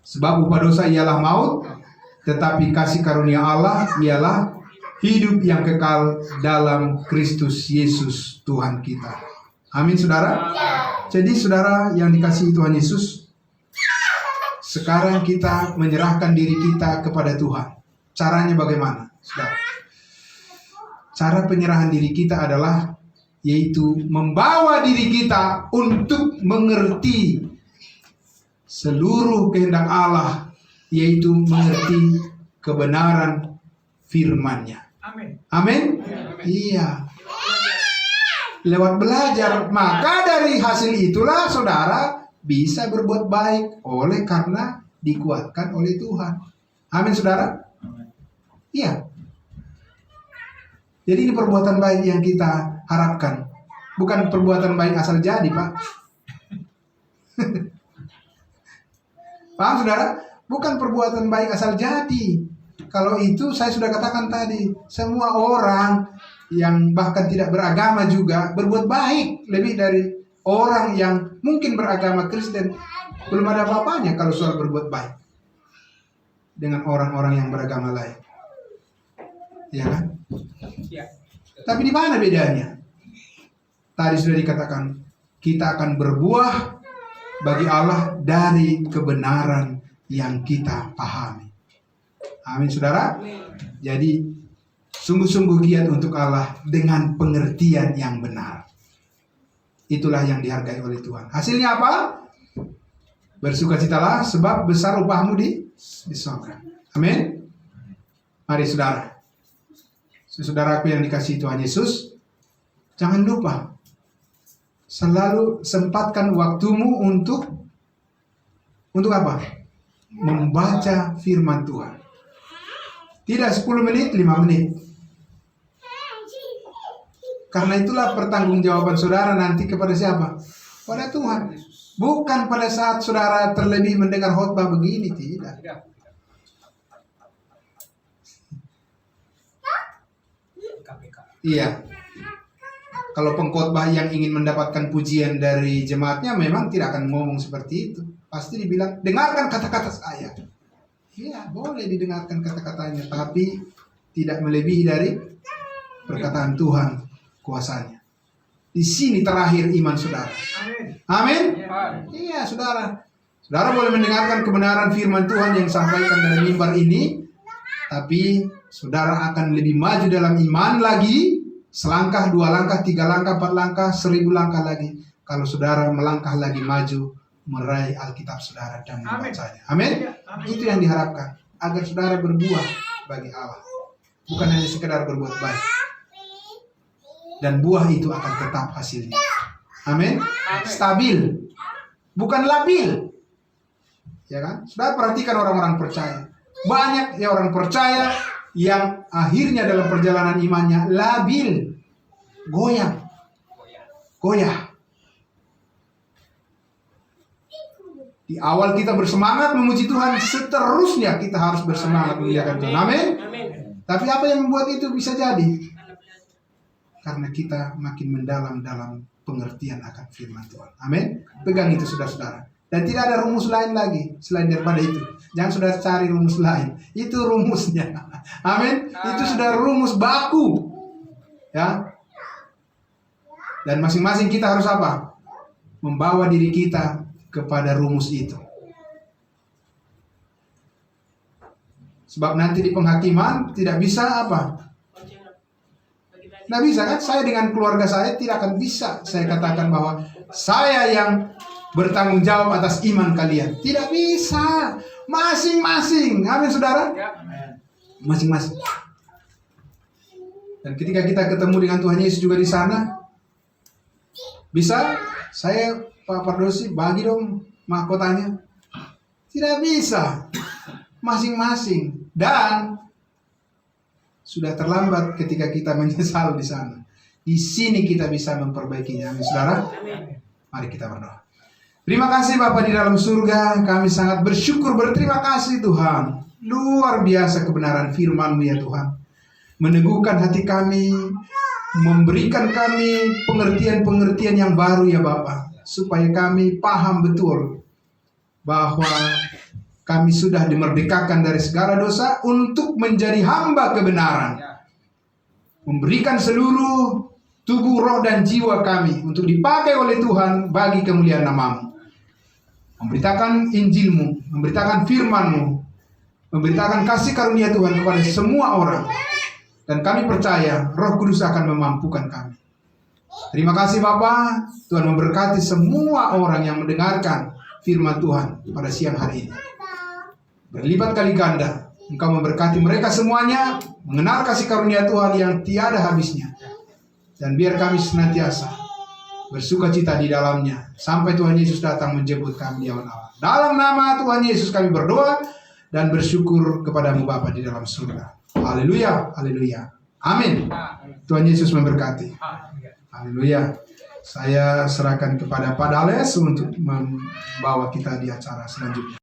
Sebab upah dosa ialah maut, tetapi kasih karunia Allah ialah hidup yang kekal dalam Kristus Yesus Tuhan kita. Amin, saudara. Jadi saudara yang dikasihi Tuhan Yesus, sekarang kita menyerahkan diri kita kepada Tuhan. Caranya bagaimana, saudara? Cara penyerahan diri kita adalah yaitu membawa diri kita untuk mengerti seluruh kehendak Allah, yaitu mengerti kebenaran firman-Nya. Amin. Amin? Iya. Lewat belajar, maka dari hasil itulah saudara bisa berbuat baik oleh karena dikuatkan oleh Tuhan. Amin, saudara? Iya. Jadi ini perbuatan baik yang kita harapkan. Bukan perbuatan baik asal jadi, Pak. Paham, saudara? Bukan perbuatan baik asal jadi. Kalau itu saya sudah katakan tadi, semua orang yang bahkan tidak beragama juga berbuat baik lebih dari orang yang mungkin beragama Kristen. Belum ada apa-apanya kalau soal berbuat baik dengan orang-orang yang beragama lain. Ya kan? Ya. Tapi di mana bedanya? Tadi sudah dikatakan, kita akan berbuah bagi Allah dari kebenaran yang kita pahami. Amin, saudara. Jadi sungguh-sungguh giat untuk Allah dengan pengertian yang benar. Itulah yang dihargai oleh Tuhan. Hasilnya apa? Bersukacitalah sebab besar upahmu di surga. Amin. Mari saudara. Saudaraku yang dikasihi Tuhan Yesus, jangan lupa selalu sempatkan waktumu untuk apa? Membaca firman Tuhan. Tidak 10 menit, 5 menit. Karena itulah pertanggungjawaban saudara nanti kepada siapa? Pada Tuhan. Bukan pada saat saudara terlebih mendengar khotbah begini, tidak. Iya. Kalau pengkhotbah yang ingin mendapatkan pujian dari jemaatnya memang tidak akan ngomong seperti itu. Pasti dibilang, dengarkan kata-kata saya. Iya, boleh didengarkan kata-katanya, tapi tidak melebihi dari perkataan Tuhan kuasanya. Di sini terakhir iman saudara. Amin. Iya, saudara. Saudara boleh mendengarkan kebenaran firman Tuhan yang disampaikan dari mimbar ini, tapi saudara akan lebih maju dalam iman lagi, selangkah, 2 langkah, 3 langkah, 4 langkah, 1000 langkah lagi. Kalau saudara melangkah lagi maju, meraih Alkitab saudara dan membacanya. Amin. Itu yang diharapkan, agar saudara berbuah bagi Allah. Bukan hanya sekedar berbuat baik. dan buah itu akan tetap hasilnya. Amin. Stabil, bukan labil. Ya kan? Sudah perhatikan orang-orang percaya. Banyak ya orang percaya yang akhirnya dalam perjalanan imannya labil, goyah. Di awal kita bersemangat memuji Tuhan, seterusnya kita harus bersemangat memuliakan Tuhan. Amin. Tapi apa yang membuat itu bisa jadi? Karena kita makin mendalam dalam pengertian akan firman Tuhan. Amin. Pegang itu saudara-saudara. Dan tidak ada rumus lain lagi selain daripada itu. Jangan sudah cari rumus lain. Itu rumusnya. Amin. Itu sudah rumus baku. Ya. Dan masing-masing kita harus apa? Membawa diri kita kepada rumus itu. Sebab nanti di penghakiman tidak bisa apa? Tidak bisa kan? Saya dengan keluarga saya tidak akan bisa saya katakan bahwa saya yang bertanggung jawab atas iman kalian. Tidak bisa. Masing-masing. Amin saudara? Masing-masing. Dan ketika kita ketemu dengan Tuhan Yesus juga di sana, bisa saya Pak Pardosi bagi dong mahkotanya. Tidak bisa. Masing-masing. Dan sudah terlambat ketika kita menyesal di sana. Di sini kita bisa memperbaikinya. Amin saudara? Mari kita berdoa. Terima kasih Bapa di dalam surga. Kami sangat bersyukur, berterima kasih Tuhan. Luar biasa kebenaran firman-Mu ya Tuhan. Meneguhkan hati kami, memberikan kami pengertian-pengertian yang baru ya Bapa, supaya kami paham betul bahwa kami sudah dimerdekakan dari segala dosa untuk menjadi hamba kebenaran. Memberikan seluruh tubuh, roh, dan jiwa kami untuk dipakai oleh Tuhan bagi kemuliaan nama-Mu. Memberitakan Injil-Mu, memberitakan firman-Mu, memberitakan kasih karunia Tuhan kepada semua orang. Dan kami percaya Roh Kudus akan memampukan kami. Terima kasih Bapa. Tuhan memberkati semua orang yang mendengarkan firman Tuhan pada siang hari ini. Berlipat kali ganda. Engkau memberkati mereka semuanya, mengenal kasih karunia Tuhan yang tiada habisnya. Dan biar kami senantiasa bersuka cita di dalamnya sampai Tuhan Yesus datang menjemput kami di awan-awan. Dalam nama Tuhan Yesus kami berdoa dan bersyukur kepadamu Bapa di dalam surga. Haleluya, haleluya. Amin. Tuhan Yesus memberkati. Haleluya. Saya serahkan kepada Pak Dales untuk membawa kita di acara selanjutnya.